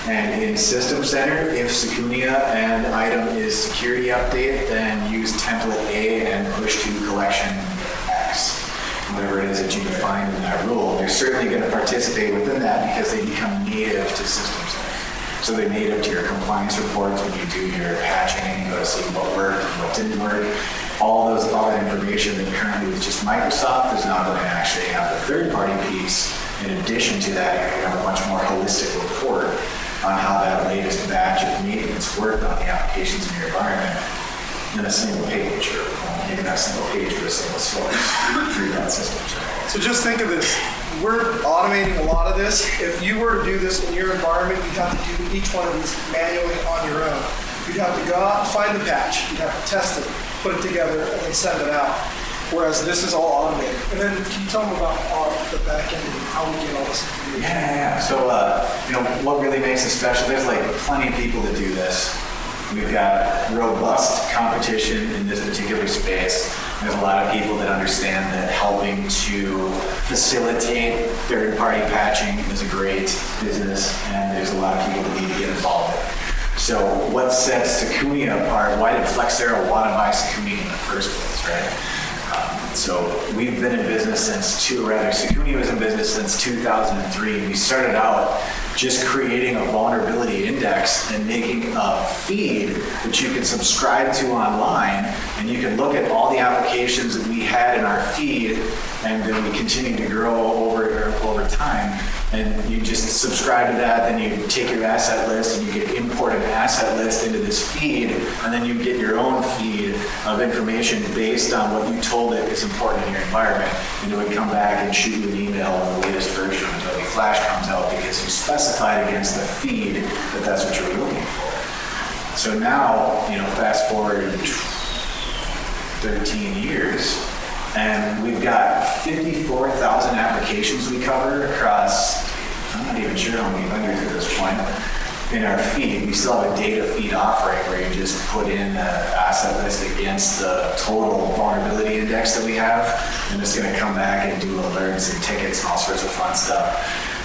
And in System Center, if Secunia and item is security update, then use template A and push to collection X. Whatever it is that you define in that rule, they're certainly going to participate within that because they become native to System Center. So they're native to your compliance reports when you do your patching and you go to see what worked and what didn't work. All that information that currently is just Microsoft is now going to actually have the third-party piece. In addition to that, you're going to have a much more holistic report on how that latest batch of maintenance worked on the applications in your environment in a single page, or maybe not a single page, but a single source through that system. So just think of this. We're automating a lot of this. If you were to do this in your environment, you'd have to do each one of these manually on your own. You'd have to go out and find the patch. You'd have to test it, put it together, and then send it out. Whereas this is all automated. And then can you tell them about the back end and how we get all this information? Yeah. So, what really makes it special, there's like plenty of people that do this. We've got robust competition in this particular space. There's a lot of people that understand that helping to facilitate third-party patching is a great business, and there's a lot of people that need to get involved in it. So what sets Secunia apart? Why did Flexera want to buy Secunia in the first place, right? So we've been in business Secunia was in business since 2003. We started out just creating a vulnerability index and making a feed that you can subscribe to online, and you can look at all the applications that we had in our feed, and then we continue to grow over time. And you just subscribe to that, then you take your asset list and you get import an asset list into this feed, and then you get your own feed of information based on what you told it is important in your environment, and it would come back and shoot you an email on the latest version of Adobe Flash comes out because you specified against the feed that that's what you were looking for. So now, fast forward 13 years, and we've got 54,000 applications we cover across, I'm not even sure how many vendors at this point, in our feed. We still have a data feed offering where you just put in the asset list against the total vulnerability index that we have, and it's going to come back and do alerts and tickets and all sorts of fun stuff.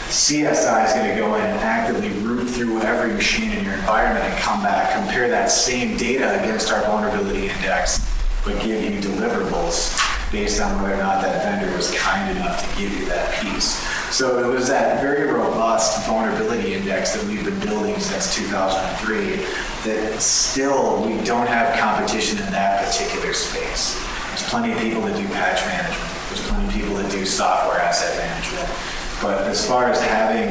CSI is going to go in and actively root through every machine in your environment and come back, compare that same data against our vulnerability index, but give you deliverables based on whether or not that vendor was kind enough to give you that piece. So it was that very robust vulnerability index that we've been building since 2003 that still we don't have competition in that particular space. There's plenty of people that do patch management. There's plenty of people that do software asset management. But as far as having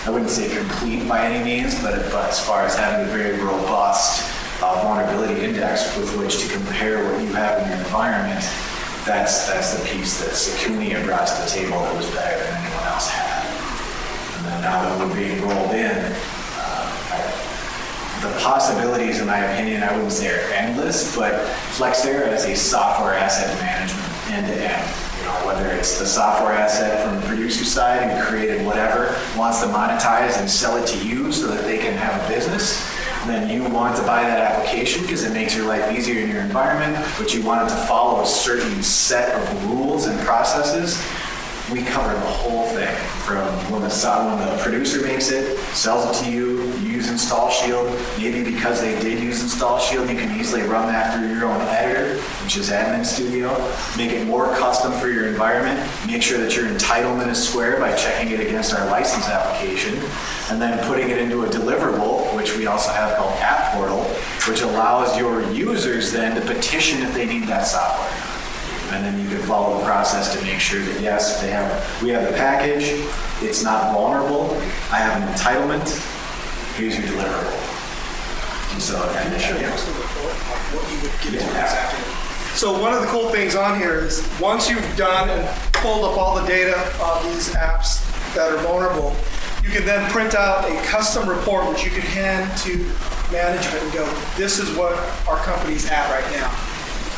I wouldn't say complete by any means, but as far as having a very robust vulnerability index with which to compare what you have in your environment, that's the piece that Secunia brought to the table that was better than anyone else had. And then now that we're being rolled in, the possibilities, in my opinion, I wouldn't say are endless, but Flexera is a software asset management end-to-end. Whether it's the software asset from the producer side who created whatever, wants to monetize and sell it to you so that they can have a business, then you want to buy that application because it makes your life easier in your environment, but you want it to follow a certain set of rules and processes, we cover the whole thing from when the producer makes it, sells it to you, you use Install Shield. Maybe because they did use Install Shield, you can easily run that through your own editor, which is Admin Studio. Make it more custom for your environment. Make sure that your entitlement is square by checking it against our license application, and then putting it into a deliverable, which we also have called App Portal, which allows your users then to petition if they need that software. And then you can follow the process to make sure that yes, we have the package, it's not vulnerable, I have an entitlement, here's your deliverable. And so, Can you show us the report, like what you would give to exactly? So one of the cool things on here is once you've done and pulled up all the data of these apps that are vulnerable, you can then print out a custom report which you can hand to management and go, this is what our company's at right now.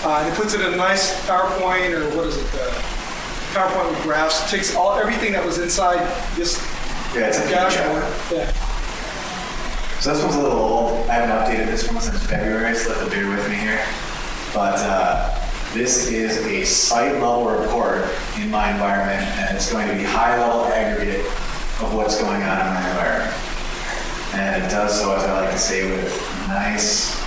And it puts it in a nice PowerPoint, or what is it, PowerPoint with graphs, takes everything that was inside this it's a dashboard. Yeah. So this one's a little old. I haven't updated this one since February, so let the bear with me here. But this is a site level report in my environment, and it's going to be high level aggregate of what's going on in my environment. And it does so, as I like to say, with nice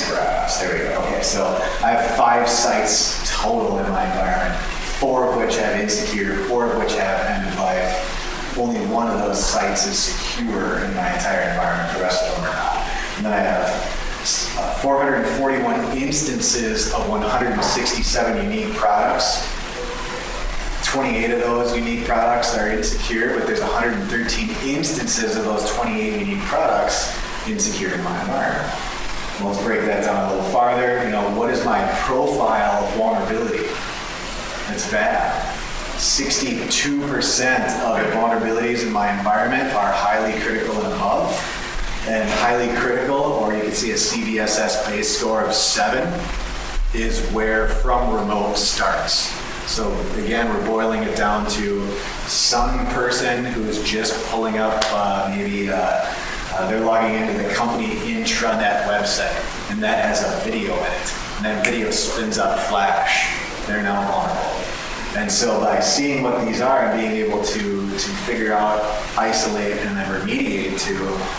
graphs. There we go. Okay, so I have 5 sites total in my environment, 4 of which have insecure, 4 of which have end of life. Only one of those sites is secure in my entire environment, the rest of them are not. And then I have 441 instances of 167 unique products. 28 of those unique products are insecure, but there's 113 instances of those 28 unique products insecure in my environment. Well, let's break that down a little farther. What is my profile of vulnerability? It's bad. 62% of the vulnerabilities in my environment are highly critical and above. And highly critical, or you can see a CVSS base score of 7, is where from remote starts. So again, we're boiling it down to some person who's just pulling up they're logging into the company intranet website, and that has a video in it. And that video spins up Flash. They're now vulnerable. And so by seeing what these are and being able to figure out, isolate, and then remediate to,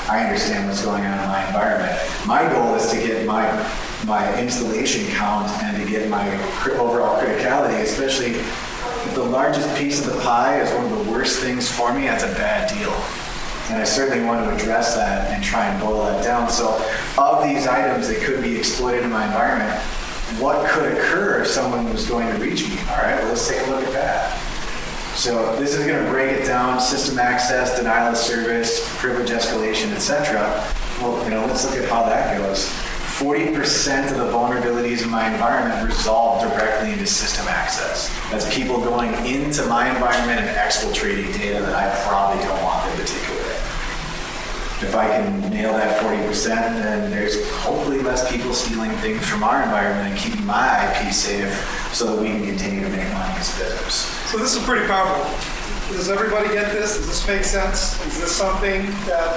I understand what's going on in my environment. My goal is to get my installation count and to get my overall criticality, especially if the largest piece of the pie is one of the worst things for me, that's a bad deal. And I certainly want to address that and try and boil that down. So of these items that could be exploited in my environment, what could occur if someone was going to reach me? All right, well, let's take a look at that. So this is going to break it down: system access, denial of service, privilege escalation, etc. Well, let's look at how that goes. 40% of the vulnerabilities in my environment resolve directly into system access. That's people going into my environment and exfiltrating data that I probably don't want them to take away. If I can nail that 40%, then there's hopefully less people stealing things from our environment and keeping my IP safe so that we can continue to make money as a business. So this is pretty powerful. Does everybody get this? Does this make sense? Is this something that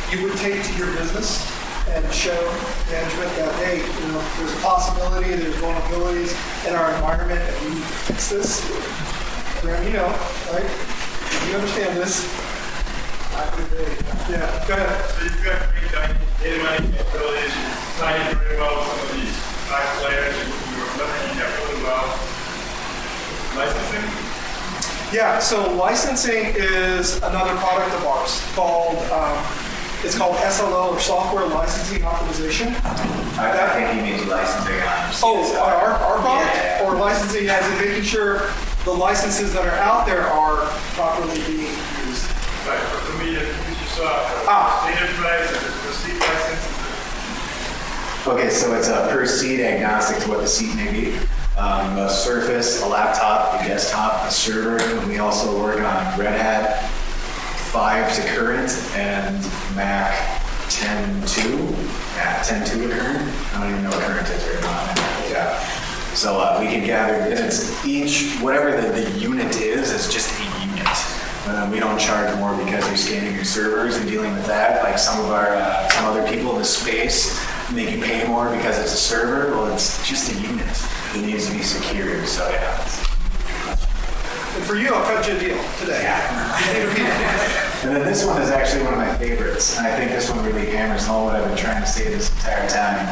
you would take to your business and show management that, hey, there's a possibility, there's vulnerabilities in our environment, and we need to fix this? Graham, right? You understand this. Yeah, go ahead. So you've got great data mining capabilities, you're tying in very well with some of these back players, you're leveraging that really well. Licensing? Yeah, so licensing is another product of ours called, it's called SLO, or Software Licensing Optimization. I think he means licensing on. Our product? Yeah. Or licensing as in making sure the licenses that are out there are properly being used. Right, for me to use your software. Data price, the seat license. Okay, so it's a per seat agnostic to what the seat may be. A Surface, a laptop, a desktop, a server, and we also work on Red Hat 5 to current and Mac 10.2. Yeah, 10.2 to current. I don't even know what current is right now. Yeah. So we can gather, and it's each, whatever the unit is, it's just a unit. We don't charge more because you're scanning your servers and dealing with that. Like some other people in the space make you pay more because it's a server. Well, it's just a unit. It needs to be secured. So yeah. And for you, I'll cut you a deal today. And then this one is actually one of my favorites, and I think this one really hammers home what I've been trying to say this entire time.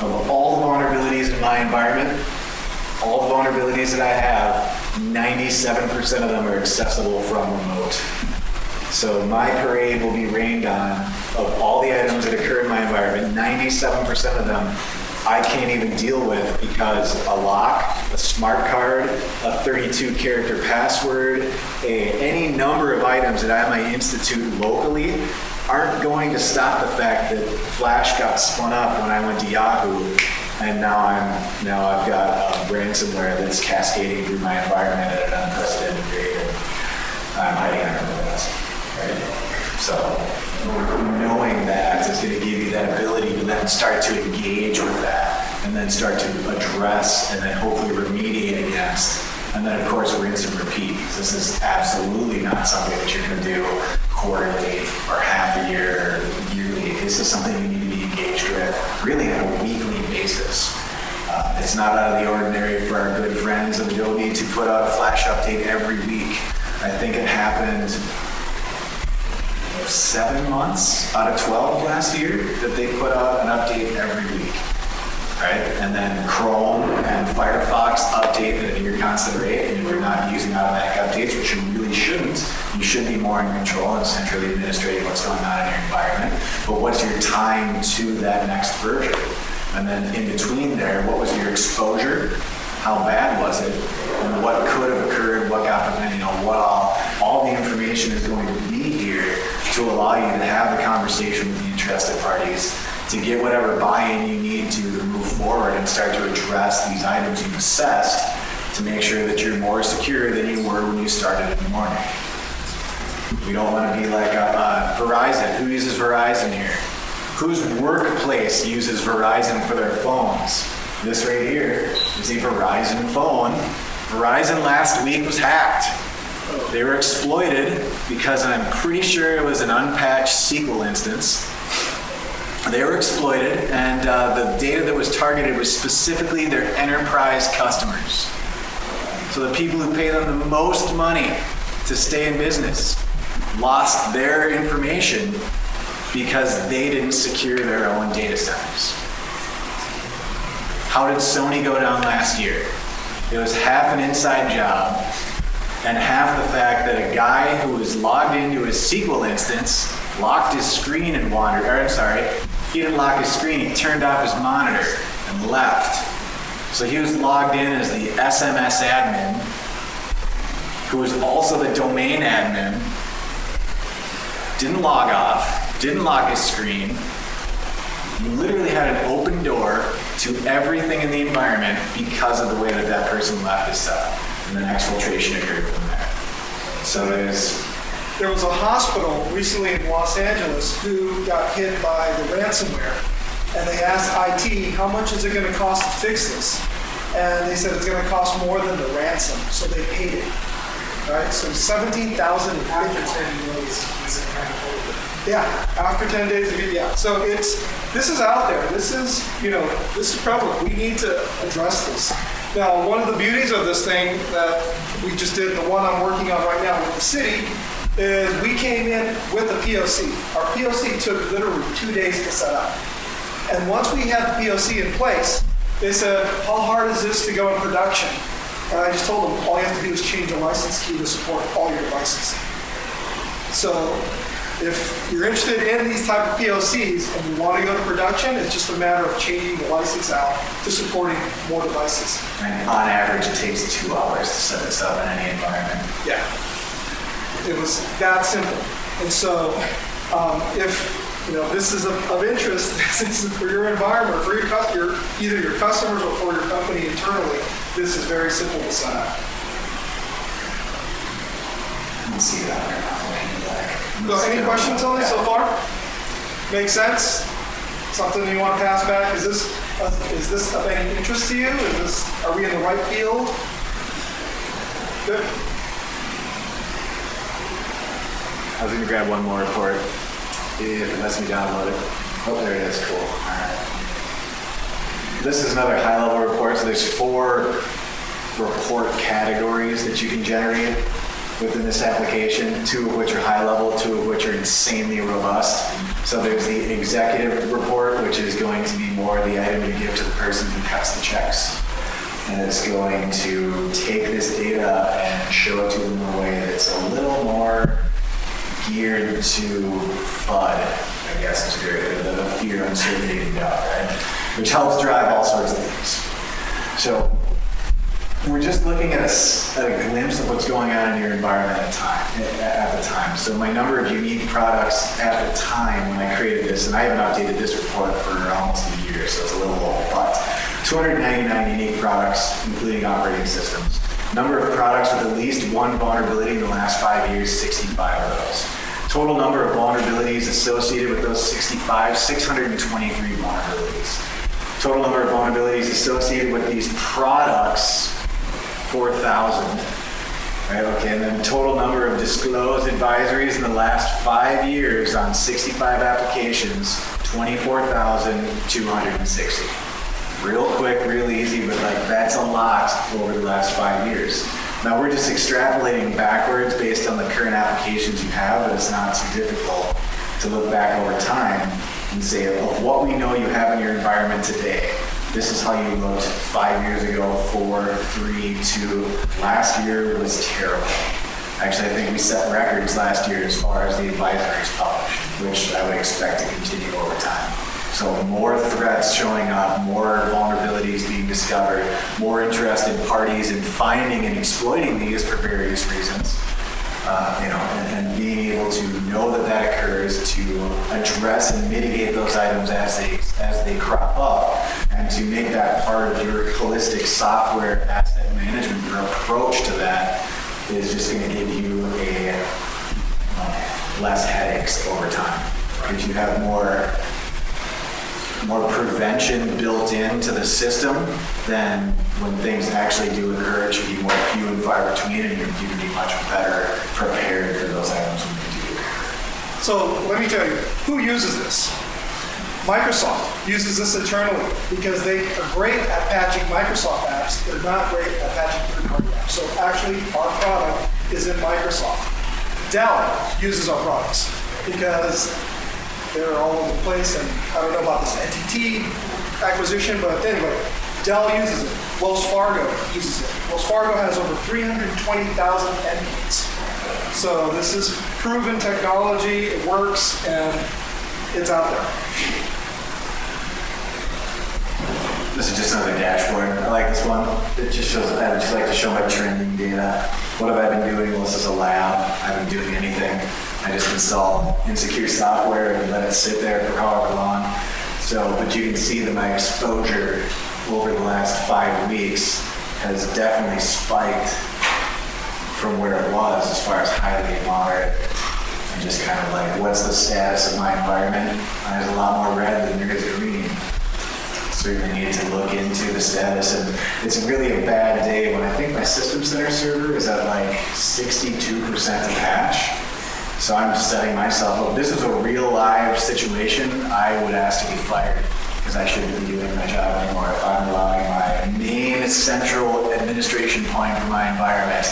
Of all the vulnerabilities in my environment, all the vulnerabilities that I have, 97% of them are accessible from remote. So my parade will be rained on of all the items that occur in my environment, 97% of them I can't even deal with because a lock, a smart card, a 32-character password, any number of items that I might institute locally aren't going to stop the fact that Flash got spun up when I went to Yahoo, and now I've got ransomware that's cascading through my environment at an unprecedented rate, and I'm hiding under this, right? So knowing that is going to give you that ability to then start to engage with that, and then start to address, and then hopefully remediate against. And then, of course, rinse and repeat, because this is absolutely not something that you're going to do quarterly or half a year or yearly. This is something you need to be engaged with really on a weekly basis. It's not out of the ordinary for our good friends at Adobe to put out a Flash update every week. I think it happened 7 months out of 12 last year that they put out an update every week. Right? And then Chrome and Firefox update at a near constant rate. And if you're not using automatic updates, which you really shouldn't, you should be more in control and centrally administrating what's going on in your environment. But what's your time to that next version? And then in between there, what was your exposure? How bad was it? And what could have occurred? What got prevented? What all the information is going to be here to allow you to have the conversation with the interested parties, to get whatever buy-in you need to move forward and start to address these items you've assessed to make sure that you're more secure than you were when you started in the morning. We don't want to be like Verizon. Who uses Verizon here? Whose workplace uses Verizon for their phones? This right here is a Verizon phone. Verizon last week was hacked. They were exploited because I'm pretty sure it was an unpatched SQL instance. They were exploited, and the data that was targeted was specifically their enterprise customers. So the people who pay them the most money to stay in business lost their information because they didn't secure their own data centers. How did Sony go down last year? It was half an inside job and half the fact that a guy who was logged into his SQL instance locked his screen and wandered, or I'm sorry, he didn't lock his screen, he turned off his monitor and left. So he was logged in as the SMS admin, who was also the domain admin, didn't log off, didn't lock his screen. You literally had an open door to everything in the environment because of the way that that person left his stuff. And then exfiltration occurred from there. So There was a hospital recently in Los Angeles who got hit by the ransomware, and they asked IT, how much is it going to cost to fix this? And they said it's going to cost more than the ransom, so they paid it. Right? So $17,000 after 10 days. Yeah, after 10 days, yeah. So this is out there. This is prevalent. We need to address this. Now, one of the beauties of this thing that we just did, the one I'm working on right now with the city, is we came in with a POC. Our POC took literally 2 days to set up. And once we had the POC in place, they said, how hard is this to go in production? And I just told them, all you have to do is change a license key to support all your devices. So if you're interested in these type of POCs and you want to go to production, it's just a matter of changing the license out to supporting more devices. And on average, it takes 2 hours to set this up in any environment. Yeah. It was that simple. And so if this is of interest, this is for your environment, for your either your customers or for your company internally, this is very simple to set up. Let's see that right now. So any questions on this so far? Make sense? Something you want to pass back? Is this of any interest to you? Are we in the right field? Good. I was gonna grab one more report, if it lets me download it. Oh, there it is, cool, all right. This is another high-level report, so there's 4 report categories that you can generate within this application, 2 of which are high-level, 2 of which are insanely robust. So there's the executive report, which is going to be more the item you give to the person who cuts the checks. And it's going to take this data and show it to them in a way that's a little more geared to FUD, I guess is the fear, uncertainty, and doubt, right? Which helps drive all sorts of things. So we're just looking at a glimpse of what's going on in your environment at the time. So my number of unique products at the time when I created this, and I haven't updated this report for almost a year, so it's a little old, but 299 unique products, including operating systems. Number of products with at least 1 vulnerability in the last 5 years, 65 of those. Total number of vulnerabilities associated with those 65, 623 vulnerabilities. Total number of vulnerabilities associated with these products, 4,000. Right, okay, and then total number of disclosed advisories in the last 5 years on 65 applications, 24,260. Real quick, real easy, but like that's a lot over the last 5 years. Now we're just extrapolating backwards based on the current applications you have, but it's not too difficult to look back over time and say, of what we know you have in your environment today, this is how you looked 5 years ago, 4, 3, 2. Last year was terrible. Actually, I think we set records last year as far as the advisories published, which I would expect to continue over time. So more threats showing up, more vulnerabilities being discovered, more interested parties in finding and exploiting these for various reasons. And being able to know that occurs, to address and mitigate those items as they crop up, and to make that part of your holistic software asset management, your approach to that is just going to give you less headaches over time. If you have more prevention built into the system, then when things actually do occur, it should be more few and far between, and you're going to be much better prepared for those items when they do occur. So let me tell you, who uses this? Microsoft uses this internally because they are great at patching Microsoft apps. They're not great at patching third-party apps. So actually, our product is in Microsoft. Dell uses our products because they're all over the place, and I don't know about this NTT acquisition, but anyway, Dell uses it. Wells Fargo uses it. Wells Fargo has over 320,000 endpoints. So this is proven technology, it works, and it's out there. This is just another dashboard. I like this one. It just shows, I would just like to show my trending data. What have I been doing? Well, this is a lab. I haven't been doing anything. I just install insecure software and let it sit there for however long. So, but you can see that my exposure over the last 5 weeks has definitely spiked from where it was as far as highly moderate. And just kind of like, what's the status of my environment? There's a lot more red than there is green. Certainly need to look into the status, and it's really a bad day when I think my System Center server is at like 62% attach. So I'm setting myself up. This is a real live situation. I would ask to be fired because I shouldn't be doing my job anymore if I'm allowing my main central administration point for my environment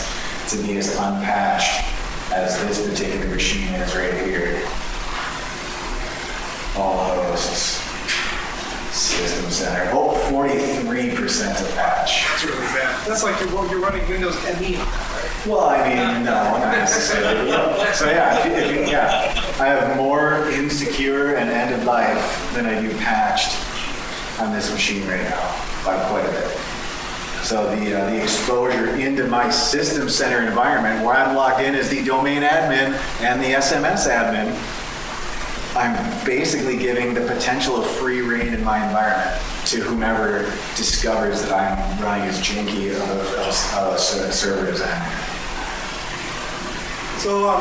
to be as unpatched as this particular machine is right here. All hosts. System Center. Oh, 43% attach. That's really bad. That's like you're running Windows ME on that, right? Well, I mean, no, not necessarily. So yeah, I have more insecure and end of life than I do patched on this machine right now by quite a bit. So the exposure into my System Center environment, where I'm logged in as the domain admin and the SMS admin, I'm basically giving the potential of free reign in my environment to whomever discovers that I'm running as janky of a server as I am. So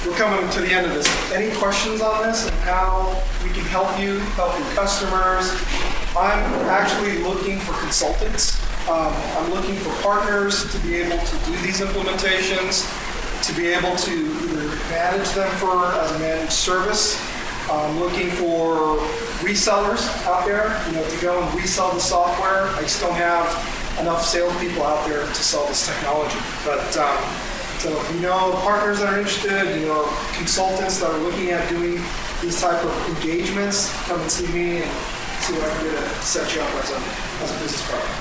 we're coming to the end of this. Any questions on this and how we can help you, help your customers? I'm actually looking for consultants. I'm looking for partners to be able to do these implementations, to be able to either manage them as a managed service, looking for resellers out there, to go and resell the software. I just don't have enough salespeople out there to sell this technology. But so if you know partners that are interested, consultants that are looking at doing these type of engagements, come and see me and see what I can do to set you up as a business partner.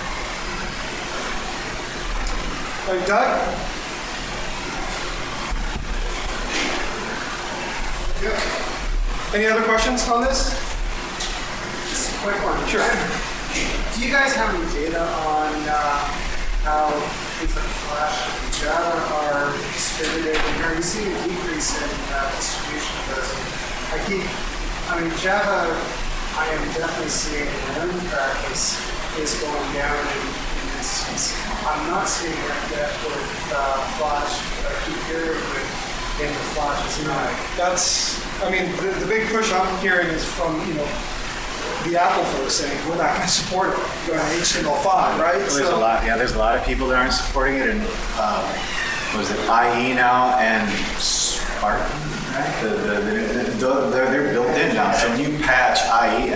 All right, Doug? Any other questions on this? Just a quick one. Sure. Do you guys have any data on how things like Flash and Java are distributed? And are you seeing a decrease in distribution of those? Java, I am definitely seeing in my own practice is going down in instance. I'm not seeing that yet with Flash. I keep hearing in the Flash is not. The big push I'm hearing is from, the Apple folks saying, we're not going to support it. We're going to HTML5, right? Well, there's a lot of people that aren't supporting it, and IE now and Spartan, right? They're built in now. So when you patch IE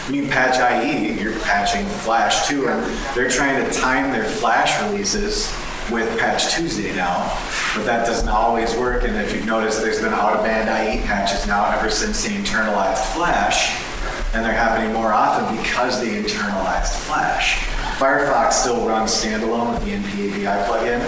when you patch IE, you're patching Flash too, and they're trying to time their Flash releases with Patch Tuesday now, but that doesn't always work. And if you've noticed, there's been out-of-band IE patches now ever since they internalized Flash, and they're happening more often because they internalized Flash. Firefox still runs standalone with the NPAPI plugin.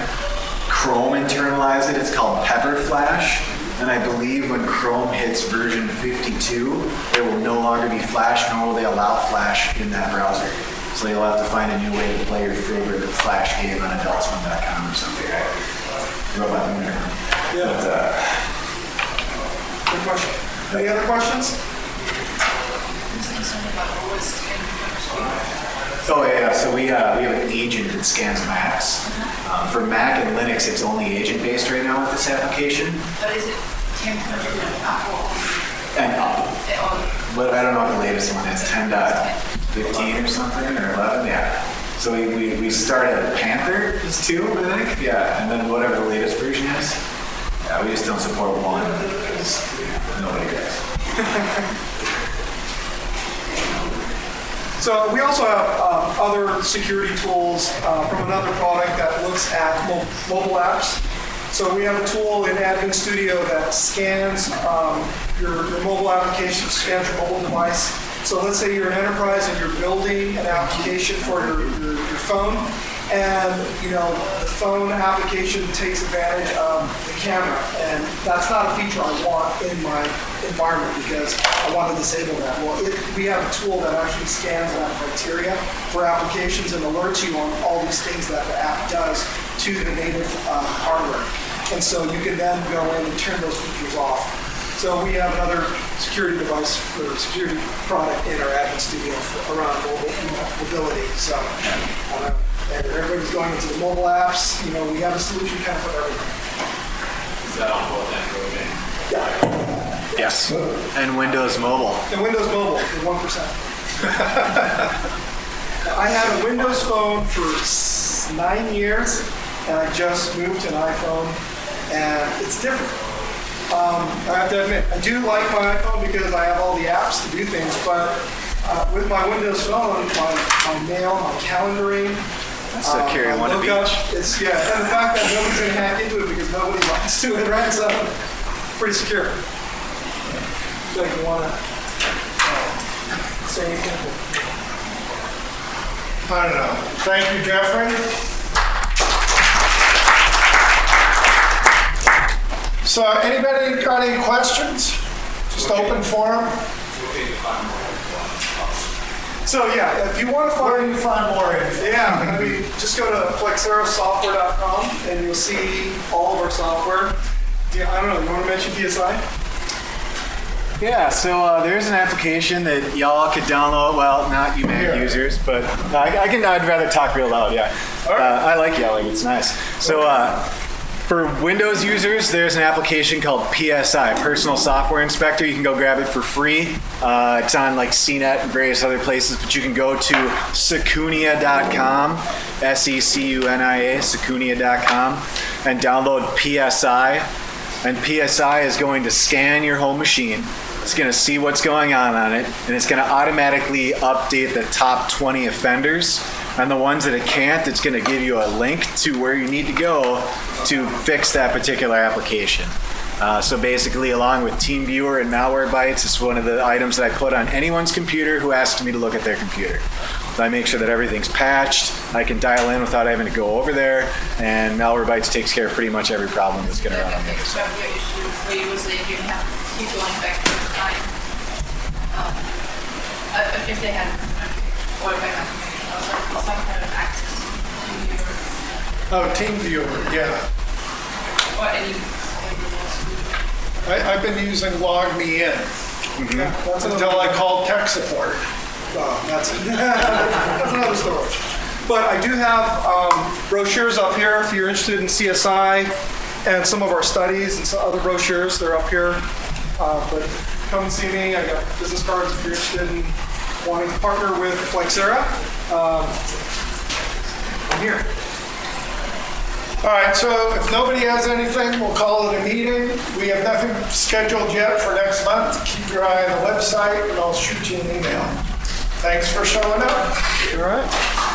Chrome internalized it. It's called Pepper Flash. And I believe when Chrome hits version 52, there will no longer be Flash, nor will they allow Flash in that browser. So you'll have to find a new way to play your favorite Flash game on adultswim.com or something, right? Robot Lunar. Yeah. Good question. Any other questions? Oh yeah, so we have an agent that scans Macs. For Mac and Linux, it's only agent-based right now with this application. But is it 10.2 and up? And up. But I don't know what the latest one is, 10.15 or something, or 11, yeah. So we started at Panther, is 2, I think, yeah, and then whatever the latest version is. Yeah, we just don't support 1, because nobody does. So we also have other security tools from another product that looks at mobile apps. So we have a tool in Admin Studio that scans your mobile application, scans your mobile device. So let's say you're an enterprise and you're building an application for your phone, and the phone application takes advantage of the camera, and that's not a feature I want in my environment because I want to disable that. Well, we have a tool that actually scans that criteria for applications and alerts you on all these things that the app does to the native hardware. And so you can then go in and turn those features off. So we have another security device or security product in our Admin Studio around mobility. So everybody's going into the mobile apps. We have a solution kind of for everything. Is that on both Android and? Yeah. Yes. And Windows Mobile. And Windows Mobile, the 1%. I had a Windows phone for 9 years, and I just moved to an iPhone, and it's different. I have to admit, I do like my iPhone because I have all the apps to do things, but with my Windows phone, my mail, my calendaring, carry one of each. and the fact that nobody's going to hack into it because nobody wants to it, right? So, pretty secure. So you want to say anything? I don't know. Thank you, Jeffrey. So anybody got any questions? Just open forum. So yeah, if you want to Where do you find more info? just go to flexerasoftware.com and you'll see all of our software. I don't know, you want to mention PSI? Yeah, so there's an application that y'all could download. Well, not you Mac users, but I'd rather talk real loud, yeah. I like yelling, it's nice. So for Windows users, there's an application called PSI, Personal Software Inspector. You can go grab it for free. It's on like CNET and various other places, but you can go to secunia.com, SECUNIA, secunia.com. and download PSI. And PSI is going to scan your whole machine. It's going to see what's going on it, and it's going to automatically update the top 20 offenders. And the ones that it can't, it's going to give you a link to where you need to go to fix that particular application. So basically, along with TeamViewer and Malwarebytes, it's one of the items that I put on anyone's computer who asks me to look at their computer. So I make sure that everything's patched. I can dial in without having to go over there, and Malwarebytes takes care of pretty much every problem that's going to run on the other side. Your issues where you were saying you have to keep going back to the time. If they had or backup or some kind of access to your Oh, TeamViewer, yeah. or any. I've been using LogMeIn That's until I called tech support. That's another story. But I do have brochures up here if you're interested in CSI and some of our studies and some other brochures. They're up here. But come and see me. I got business cards if you're interested in wanting to partner with Flexera. I'm here. All right, so if nobody has anything, we'll call it a meeting. We have nothing scheduled yet for next month. Keep your eye on the website, and I'll shoot you an email. Thanks for showing up. All right.